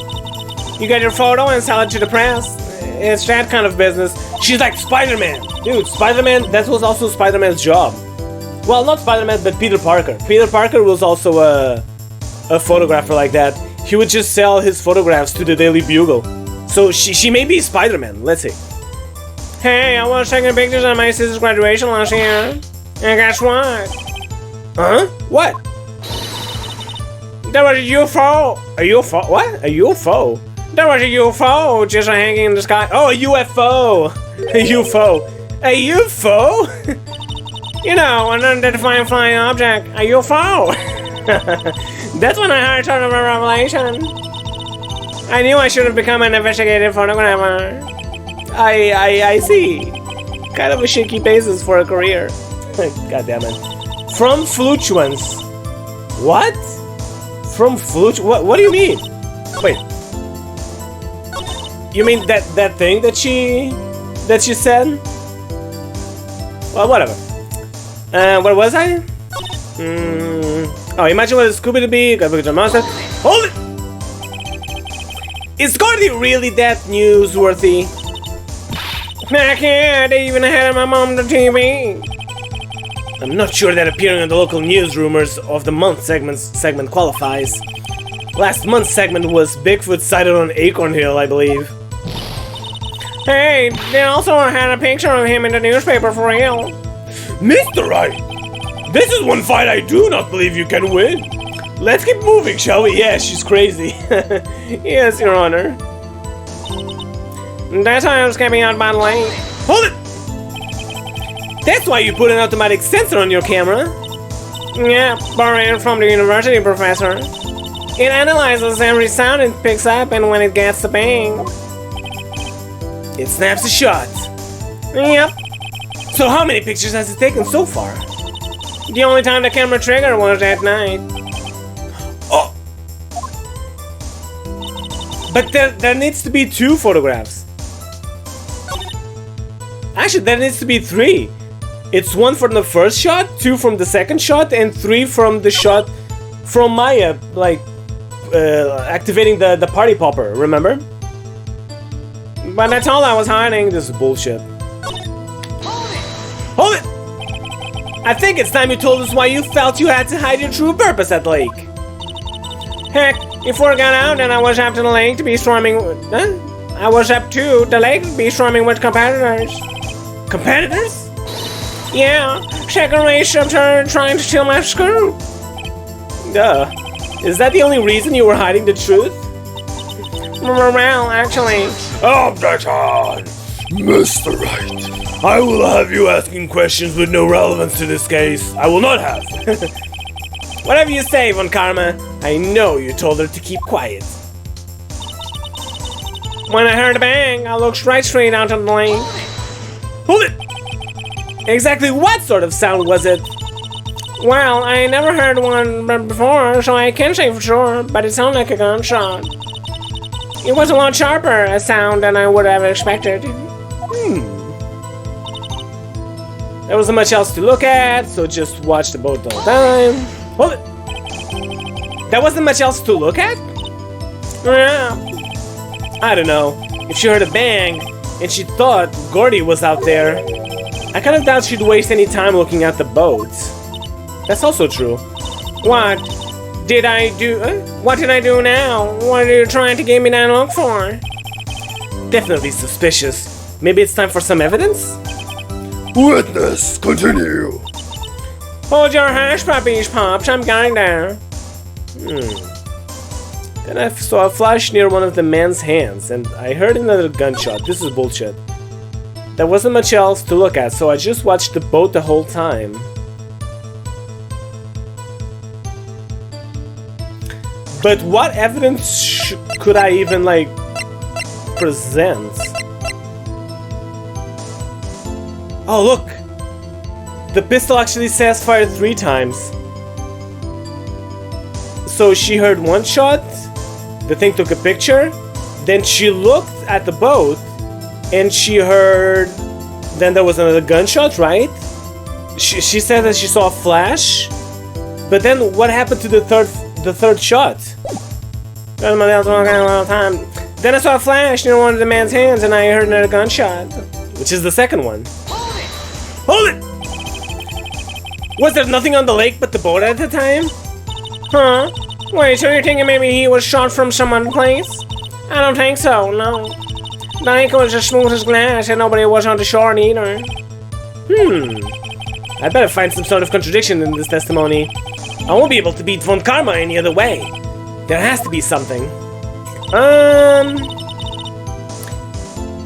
You get your photo and sell it to the press. It's that kind of business. She's like Spider-Man. Dude, Spider-Man, that was also Spider-Man's job. Well, not Spider-Man, but Peter Parker. Peter Parker was also a photographer like that. He would just sell his photographs to the Daily Bugle. So she may be Spider-Man. Let's see. Hey, I was taking pictures of my sister's graduation last year. And guess what? Huh? What? There was a UFO. A UFO? What? A UFO? There was a UFO just hanging in the sky. Oh, a UFO. A UFO. A UFO? You know, an unidentified flying object. A UFO. That's when I had sort of a revelation. I knew I should have become an investigative photographer. I see. Kind of a shaky basis for a career. God damn it. From fluctuance. What? From what do you mean? Wait. You mean that thing that she said? Well, whatever. Where was I? Oh, imagine what a Scooby to be. Got monster. Hold it! Is Gordy really that newsworthy? Heck yeah, they even had my mom on the TV. I'm not sure that appearing on the local news rumors of the month segment qualifies. Last month's segment was Bigfoot sighted on Acorn Hill, I believe. Hey, they also had a picture of him in the newspaper for real. Mr. Wright, this is one fight I do not believe you can win. Let's keep moving, shall we? Yeah, she's crazy. Yes, Your Honor. That's why I was camping out by the lake. Hold it! That's why you put an automatic sensor on your camera. Yeah, borrowed from the university professor. It analyzes every sound it picks up, and when it gets the bang, it snaps a shot. Yep. So how many pictures has it taken so far? The only time the camera triggered was at night. Oh! But there needs to be 2 photographs. Actually, there needs to be 3. It's 1 from the first shot, 2 from the second shot, and 3 from the shot from Maya, like, activating the party popper, remember? But that's all I was hiding. This is bullshit. Hold it! I think it's time you told us why you felt you had to hide your true purpose at the lake. Heck, if word got out that I was up to the lake to be swarming with... I was up to the lake to be swarming with competitors. Competitors? Yeah, second race up to trying to steal my scoop. Duh. Is that the only reason you were hiding the truth? Well, actually... Objection! Mr. Wright, I will have you asking questions with no relevance to this case. I will not have. Whatever you say, Von Karma. I know you told her to keep quiet. When I heard a bang, I looked right straight out on the lake. Hold it! Exactly what sort of sound was it? Well, I never heard one before, so I can't say for sure, but it sounded like a gunshot. It was a lot sharper a sound than I would have expected. There wasn't much else to look at, so just watch the boat the whole time. Hold it! There wasn't much else to look at? Yeah. I don't know. If she heard a bang, and she thought Gordy was out there, I kind of doubt she'd waste any time looking at the boat. That's also true. What did I do? What did I do now? What are you trying to get me that look for? Definitely suspicious. Maybe it's time for some evidence? Witness, continue. Hold your hash puppies, Pops. I'm going there. Then I saw a flash near one of the man's hands, and I heard another gunshot. This is bullshit. There wasn't much else to look at, so I just watched the boat the whole time. But what evidence could I even, like, present? Oh, look! The pistol actually says fired 3 times. So she heard one shot, the thing took a picture, then she looked at the boat, and she heard... Then there was another gunshot, right? She said that she saw a flash, but then what happened to the third shot? Then I saw a flash near one of the man's hands, and I heard another gunshot. Which is the second one. Hold it! Was there nothing on the lake but the boat at the time? Huh? Wait, so you're thinking maybe he was shot from some other place? I don't think so, no. The lake was as smooth as glass, and nobody was on the shore either. I better find some sort of contradiction in this testimony. I won't be able to beat Von Karma any other way. There has to be something.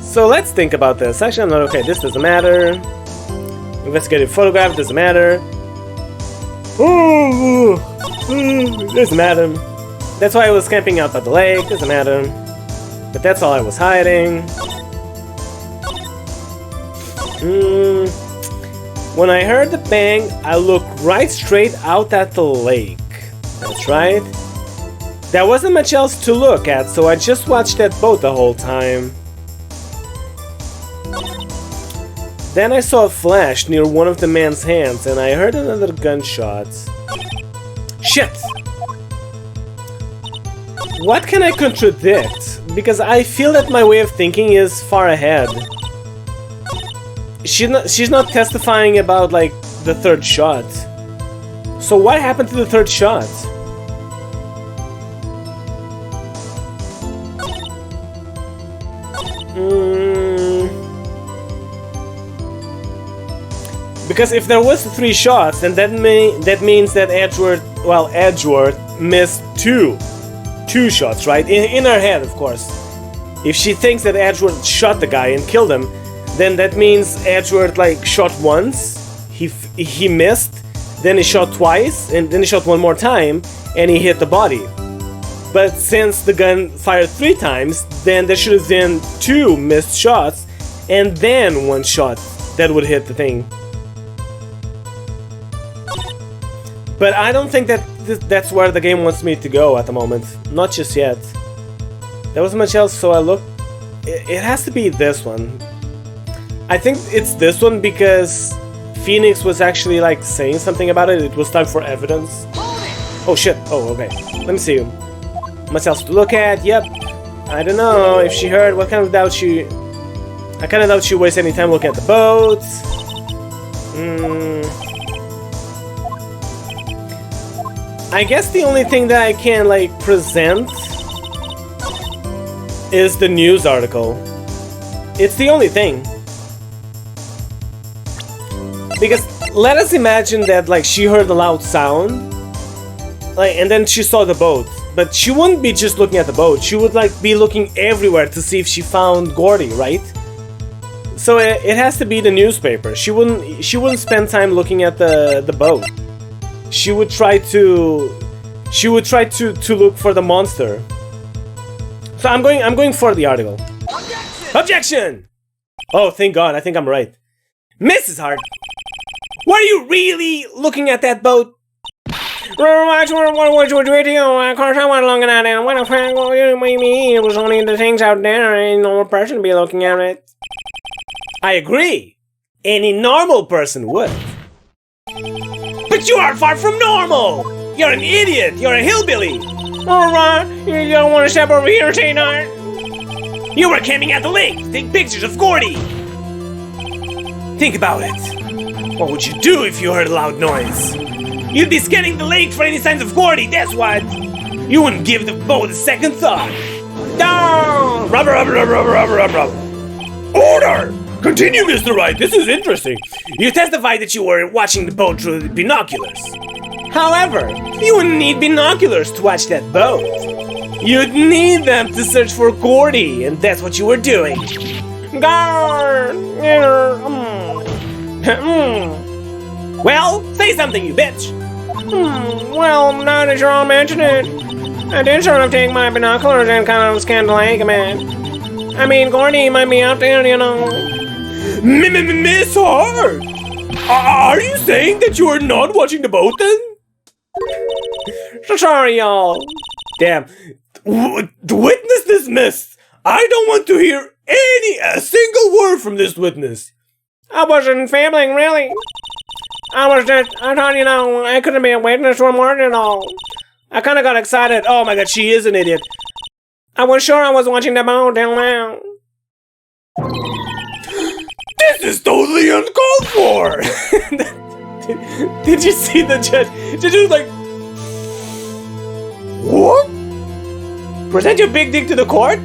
So let's think about this. Actually, I'm not okay. This doesn't matter. Investigative photograph doesn't matter. Doesn't matter. That's why I was camping out by the lake. Doesn't matter. But that's all I was hiding. When I heard the bang, I looked right straight out at the lake. That's right. There wasn't much else to look at, so I just watched that boat the whole time. Then I saw a flash near one of the man's hands, and I heard another gunshot. Shit! What can I contradict? Because I feel that my way of thinking is far ahead. She's not testifying about, like, the third shot. So what happened to the third shot? Because if there was 3 shots, then that means that Edgeworth missed two shots, right? In her head, of course. If she thinks that Edgeworth shot the guy and killed him, then that means Edgeworth, like, shot once, he missed, then he shot twice, and then he shot one more time, and he hit the body. But since the gun fired 3 times, then there should have been 2 missed shots, and then 1 shot that would hit the thing. But I don't think that that's where the game wants me to go at the moment. Not just yet. There wasn't much else, so I looked. It has to be this one. I think it's this one because Phoenix was actually, like, saying something about it. It was time for evidence. Oh shit. Oh, okay. Let me see. Much else to look at. Yep. I don't know if she heard. What kind of doubt she... I kind of doubt she wasted any time looking at the boat. I guess the only thing that I can, like, present is the news article. It's the only thing. Because let us imagine that, like, she heard a loud sound, like, and then she saw the boat. But she wouldn't be just looking at the boat. She would, like, be looking everywhere to see if she found Gordy, right? So it has to be the newspaper. She wouldn't spend time looking at the boat. She would try to look for the monster. So I'm going for the article. Objection! Oh, thank God, I think I'm right. Mrs. Hart, were you really looking at that boat? What was you doing? Of course I wasn't looking at it. What the fuck? What do you mean? It was only the things out there. Ain't no person to be looking at it. I agree. Any normal person would. But you are far from normal! You're an idiot! You're a hillbilly! Alright, you don't want to step over here, Tate. You were camping at the lake to take pictures of Gordy! Think about it. What would you do if you heard a loud noise? You'd be scanning the lake for any signs of Gordy, that's what! You wouldn't give the boat a second thought! Down! Rubber. Order! Continue, Mr. Wright, this is interesting. You testified that you were watching the boat through the binoculars. However, you wouldn't need binoculars to watch that boat. You'd need them to search for Gordy, and that's what you were doing. Guard! Well, say something, you bitch! Well, now that you're all mentioning it, I did sort of take my binoculars and kind of scan the lake a bit. I mean, Gordy might be out there, you know. Miss Hart! Are you saying that you are not watching the boat then? Sorry, y'all. Damn. Witness dismissed! I don't want to hear a single word from this witness. I wasn't failing, really. I thought, you know, I couldn't be a witness for more than all. I kind of got excited. Oh my God, she is an idiot. I was sure I was watching the boat till now. This is totally uncalled for! Did you see the judge? Judge was like, what? Present your big dick to the court?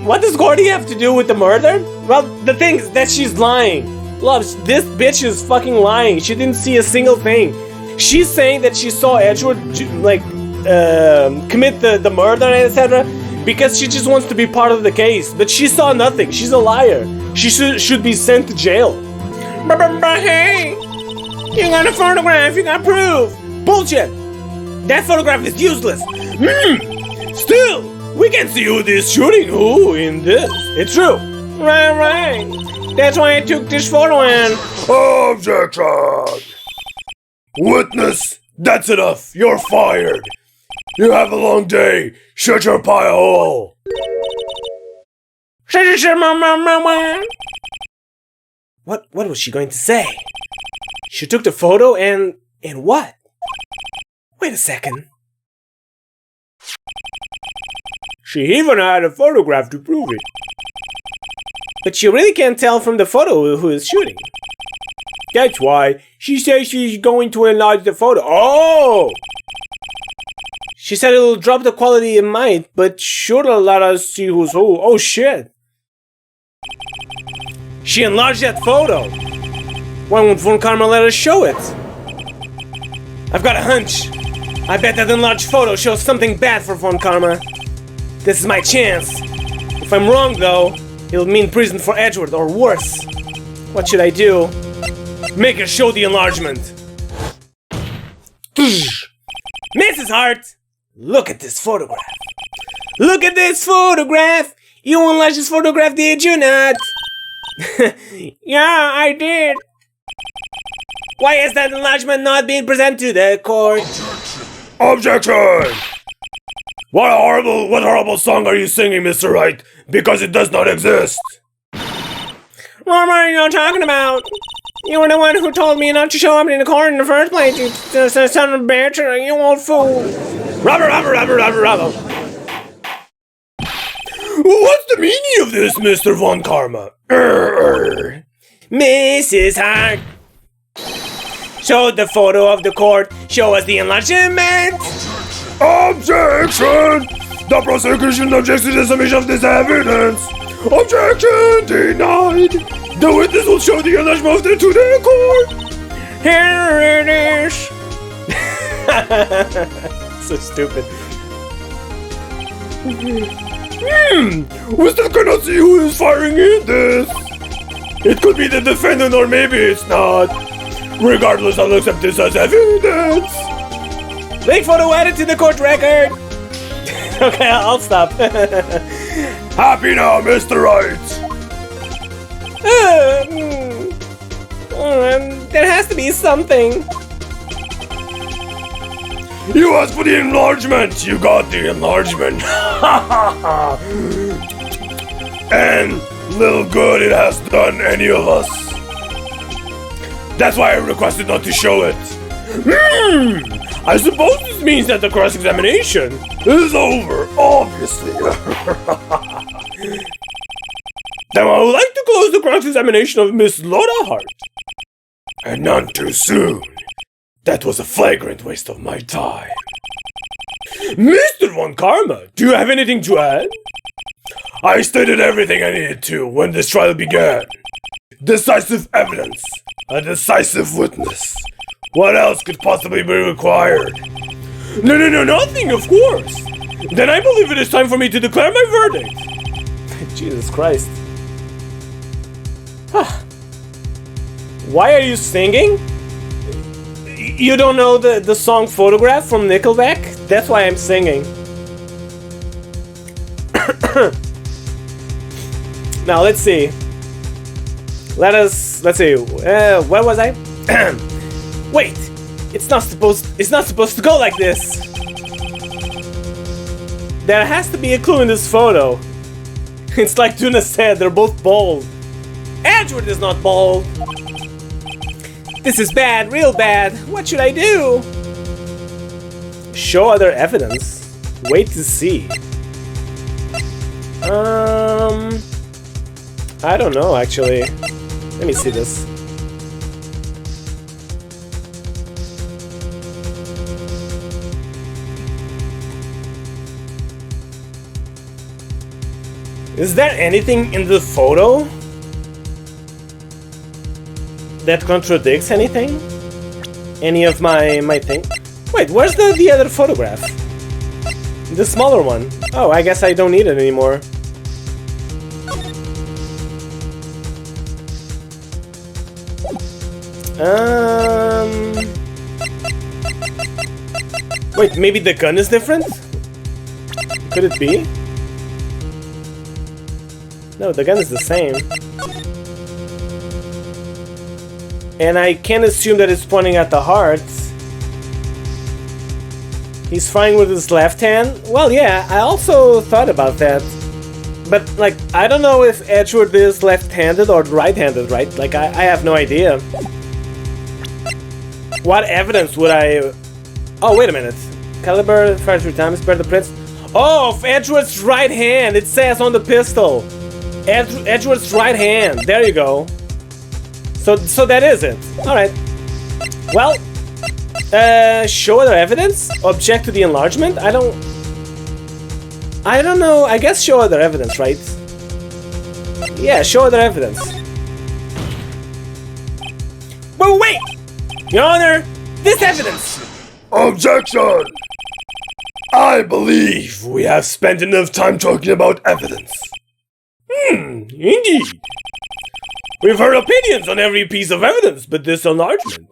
What does Gordy have to do with the murder? Well, the thing is that she's lying. Loves, this bitch is fucking lying. She didn't see a single thing. She's saying that she saw Edgeworth, commit the murder, etc. because she just wants to be part of the case. But she saw nothing. She's a liar. She should be sent to jail. But hey, you got a photograph. You got proof. Bullshit. That photograph is useless. Still, we can see who is shooting who in this. It's true. Right. That's why I took this photo and... Objection! Witness, that's enough. You're fired. You have a long day. Shut your pie hole. What was she going to say? She took the photo and what? Wait a second. She even had a photograph to prove it. But you really can't tell from the photo who is shooting. That's why she says she's going to enlarge the photo. Oh! She said it'll drop the quality it might, but sure to let us see who's who. Oh shit! She enlarged that photo! Why won't Von Karma let us show it? I've got a hunch. I bet that enlarged photo shows something bad for Von Karma. This is my chance. If I'm wrong though, it'll mean prison for Edgeworth or worse. What should I do? Make her show the enlargement. Mrs. Hart! Look at this photograph. Look at this photograph! You enlarged this photograph, did you not? Yeah, I did. Why is that enlargement not being presented to the court? Objection! What horrible song are you singing, Mr. Wright? Because it does not exist. What are you talking about? You were the one who told me not to show up in the court in the first place, you son of a bitch, you old fool. Rubber. What's the meaning of this, Mr. Von Karma? Mrs. Hart, show the photo of the court. Show us the enlargement. Objection! The prosecution objects to the submission of this evidence. Objection denied. The witness will show the enlargement to the court. Here it is. So stupid. We still cannot see who is firing in this. It could be the defendant or maybe it's not. Regardless, I'll accept this as evidence. Lake photo added to the court record. Okay, I'll stop. Happy now, Mr. Wright. be something. You asked for the enlargement! You got the enlargement! And little good it has done any of us. That's why I requested not to show it. I suppose this means that the cross-examination is over, obviously. Then I would like to close the cross-examination of Miss Lotta Hart. And none too soon. That was a flagrant waste of my time. Mr. Von Karma, do you have anything to add? I stated everything I needed to when this trial began. Decisive evidence. A decisive witness. What else could possibly be required? No, nothing, of course. Then I believe it is time for me to declare my verdict. Jesus Christ. Why are you singing? You don't know the song Photograph from Nickelback? That's why I'm singing. Now let's see. Let's see. Where was I? Wait, it's not supposed to go like this. There has to be a clue in this photo. It's like Tuna said, they're both bald. Edgeworth is not bald. This is bad, real bad. What should I do? Show other evidence. Wait to see. I don't know actually. Let me see this. Is there anything in the photo that contradicts anything? Any of my thing? Wait, where's the other photograph? The smaller one. Oh, I guess I don't need it anymore. Wait, maybe the gun is different? Could it be? No, the gun is the same. And I can't assume that it's pointing at the heart. He's firing with his left hand? Well, yeah, I also thought about that. But, like, I don't know if Edgeworth is left-handed or right-handed, right? Like, I have no idea. What evidence would I... Oh, wait a minute. Caliber, fire 3 times, bear the prints. Oh, of Edgeworth's right hand! It says on the pistol. Edgeworth's right hand. There you go. So that is it. Alright. Well, show other evidence? Object to the enlargement? I don't know. I guess show other evidence, right? Yeah, show other evidence. But wait! Your Honor, this evidence! Objection! I believe we have spent enough time talking about evidence. Indeed. We've heard opinions on every piece of evidence, but this enlargement.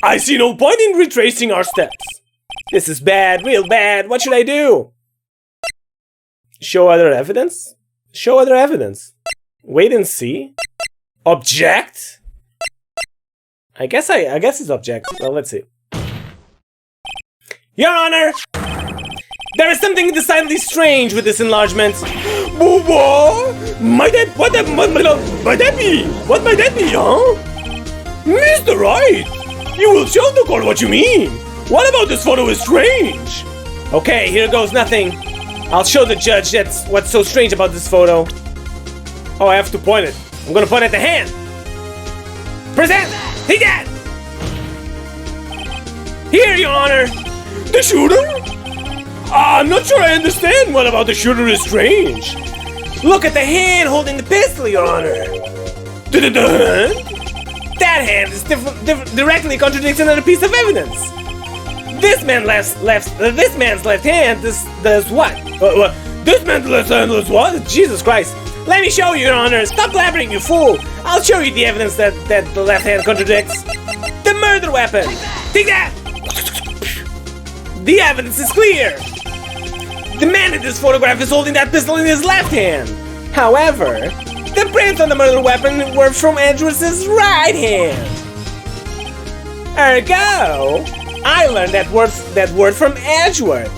I see no point in retracing our steps. This is bad, real bad. What should I do? Show other evidence? Show other evidence. Wait and see. Object? I guess it's object. Well, let's see. Your Honor! There is something decidedly strange with this enlargement. What might that be? What might that be, huh? Mr. Wright, you will show the court what you mean. What about this photo is strange? Okay, here goes nothing. I'll show the judge that's what's so strange about this photo. Oh, I have to point it. I'm gonna point at the hand. Present! Take that! Here, Your Honor! The shooter? I'm not sure I understand what about the shooter is strange. Look at the hand holding the pistol, Your Honor. The hand? That hand is directly contradicts another piece of evidence. This man's left hand does what? This man's left hand does what? Jesus Christ. Let me show you, Your Honor. Stop blabbering, you fool. I'll show you the evidence that the left hand contradicts. The murder weapon. Take that. The evidence is clear. The man in this photograph is holding that pistol in his left hand. However, the prints on the murder weapon were from Edgeworth's right hand. Ergo, I learned that word from Edgeworth.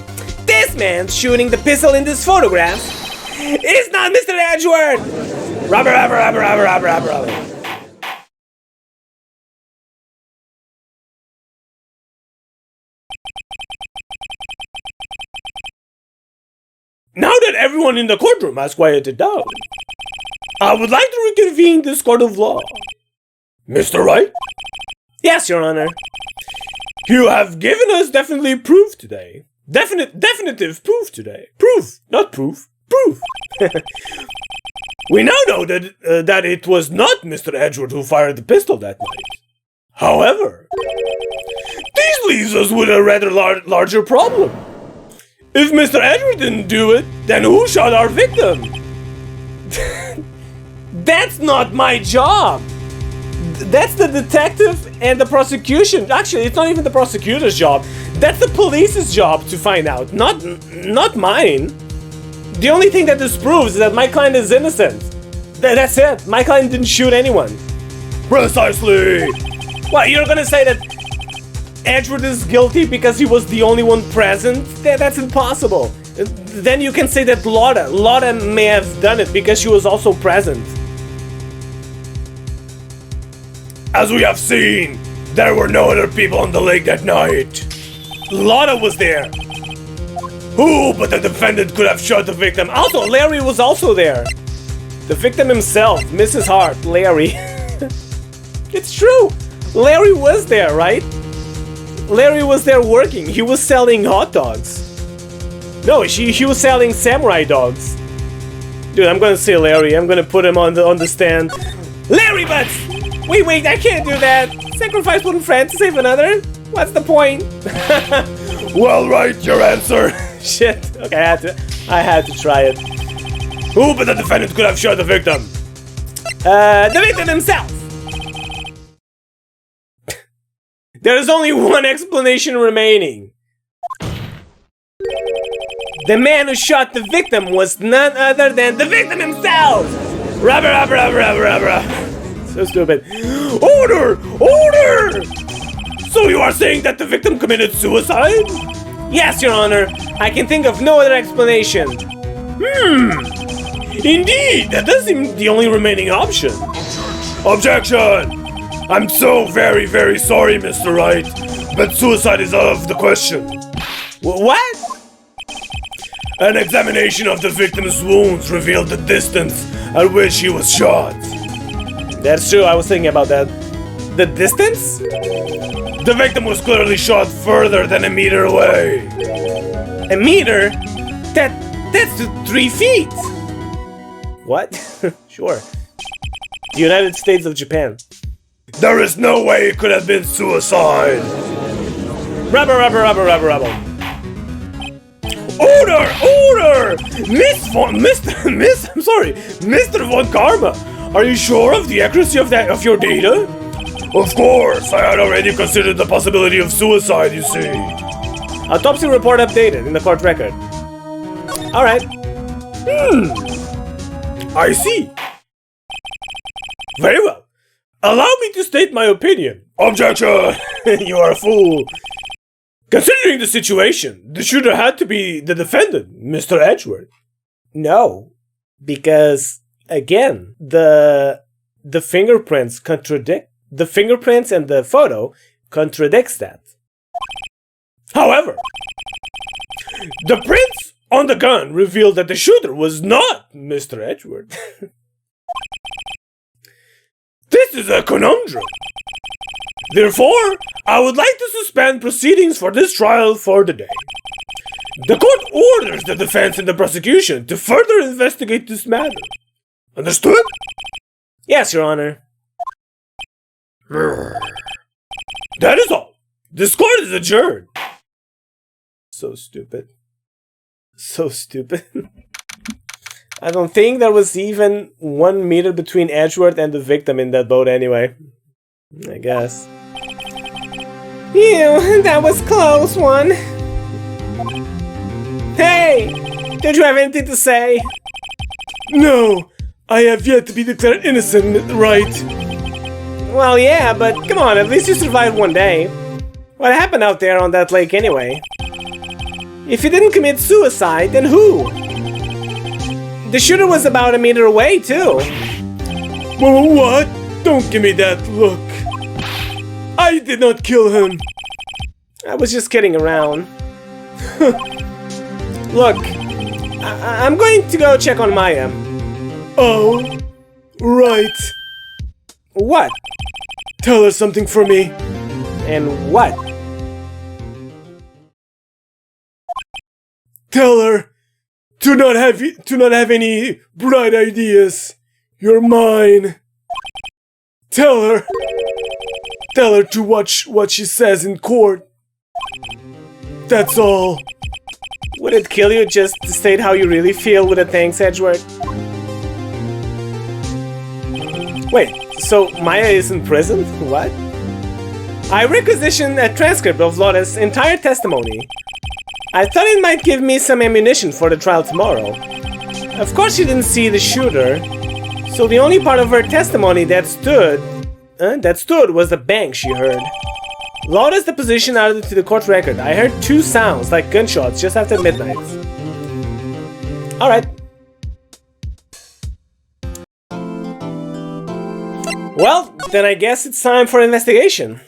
This man shooting the pistol in this photograph is not Mr. Edgeworth! Rubber. Now that everyone in the courtroom has quieted down, I would like to reconvene this court of law. Mr. Wright? Yes, Your Honor. You have given us definitive proof today. Definitive proof today. Proof, not proof. Proof. We now know that it was not Mr. Edgeworth who fired the pistol that night. However, this leaves us with a rather larger problem. If Mr. Edgeworth didn't do it, then who shot our victim? That's not my job. That's the detective and the prosecution. Actually, it's not even the prosecutor's job. That's the police's job to find out, not mine. The only thing that this proves is that my client is innocent. That's it. My client didn't shoot anyone. Precisely. What, you're gonna say that Edgeworth is guilty because he was the only one present? That's impossible. Then you can say that Lotta may have done it because she was also present. As we have seen, there were no other people on the lake that night. Lotta was there. Who but the defendant could have shot the victim? Also, Larry was also there. The victim himself, Mrs. Hart, Larry. It's true. Larry was there, right? Larry was there working. He was selling hot dogs. No, he was selling samurai dogs. Dude, I'm gonna say Larry. I'm gonna put him on the stand. Larry Butts! Wait, I can't do that. Sacrifice one friend to save another? What's the point? Well, right, your answer. Shit. Okay, I had to try it. Who but the defendant could have shot the victim? The victim himself. There is only one explanation remaining. The man who shot the victim was none other than the victim himself! Rubber. So stupid. Order! So you are saying that the victim committed suicide? Yes, Your Honor. I can think of no other explanation. Indeed, that does seem the only remaining option. Objection! I'm so very, very sorry, Mr. Wright, but suicide is out of the question. What? An examination of the victim's wounds revealed the distance at which he was shot. That's true, I was thinking about that. The distance? The victim was clearly shot further than a meter away. A meter? That's 3 feet! What? Sure. The United States of Japan. There is no way it could have been suicide. Rubber. Order! Mr. Von Karma, are you sure of the accuracy of your data? Of course, I had already considered the possibility of suicide, you see. Autopsy report updated in the court record. Alright. I see. Very well. Allow me to state my opinion. Objection! You are a fool. Considering the situation, the shooter had to be the defendant, Mr. Edgeworth. No, because again, the fingerprints contradict. The fingerprints and the photo contradicts that. However, the prints on the gun revealed that the shooter was not Mr. Edgeworth. This is a conundrum. Therefore, I would like to suspend proceedings for this trial for the day. The court orders the defense and the prosecution to further investigate this matter. Understood? Yes, Your Honor. That is all. This court is adjourned. So stupid. So stupid. I don't think there was even 1 meter between Edgeworth and the victim in that boat anyway. I guess. Ew, that was close one. Hey! Don't you have anything to say? No, I have yet to be declared innocent, right? Well, yeah, but come on, at least you survived one day. What happened out there on that lake anyway? If he didn't commit suicide, then who? The shooter was about a meter away, too. What? Don't give me that look. I did not kill him. I was just kidding around. Look, I'm going to go check on Maya. Oh, right. What? Tell her something for me. And what? Tell her to not have any bright ideas. You're mine. Tell her to watch what she says in court. That's all. Would it kill you just to state how you really feel with a thanks, Edgeworth? Wait, so Maya is in prison? What? I requisitioned a transcript of Lotta's entire testimony. I thought it might give me some ammunition for the trial tomorrow. Of course she didn't see the shooter, so the only part of her testimony that stood was the bang she heard. Lotta's deposition added to the court record. I heard 2 sounds like gunshots just after midnight. Alright. Well, then I guess it's time for investigation.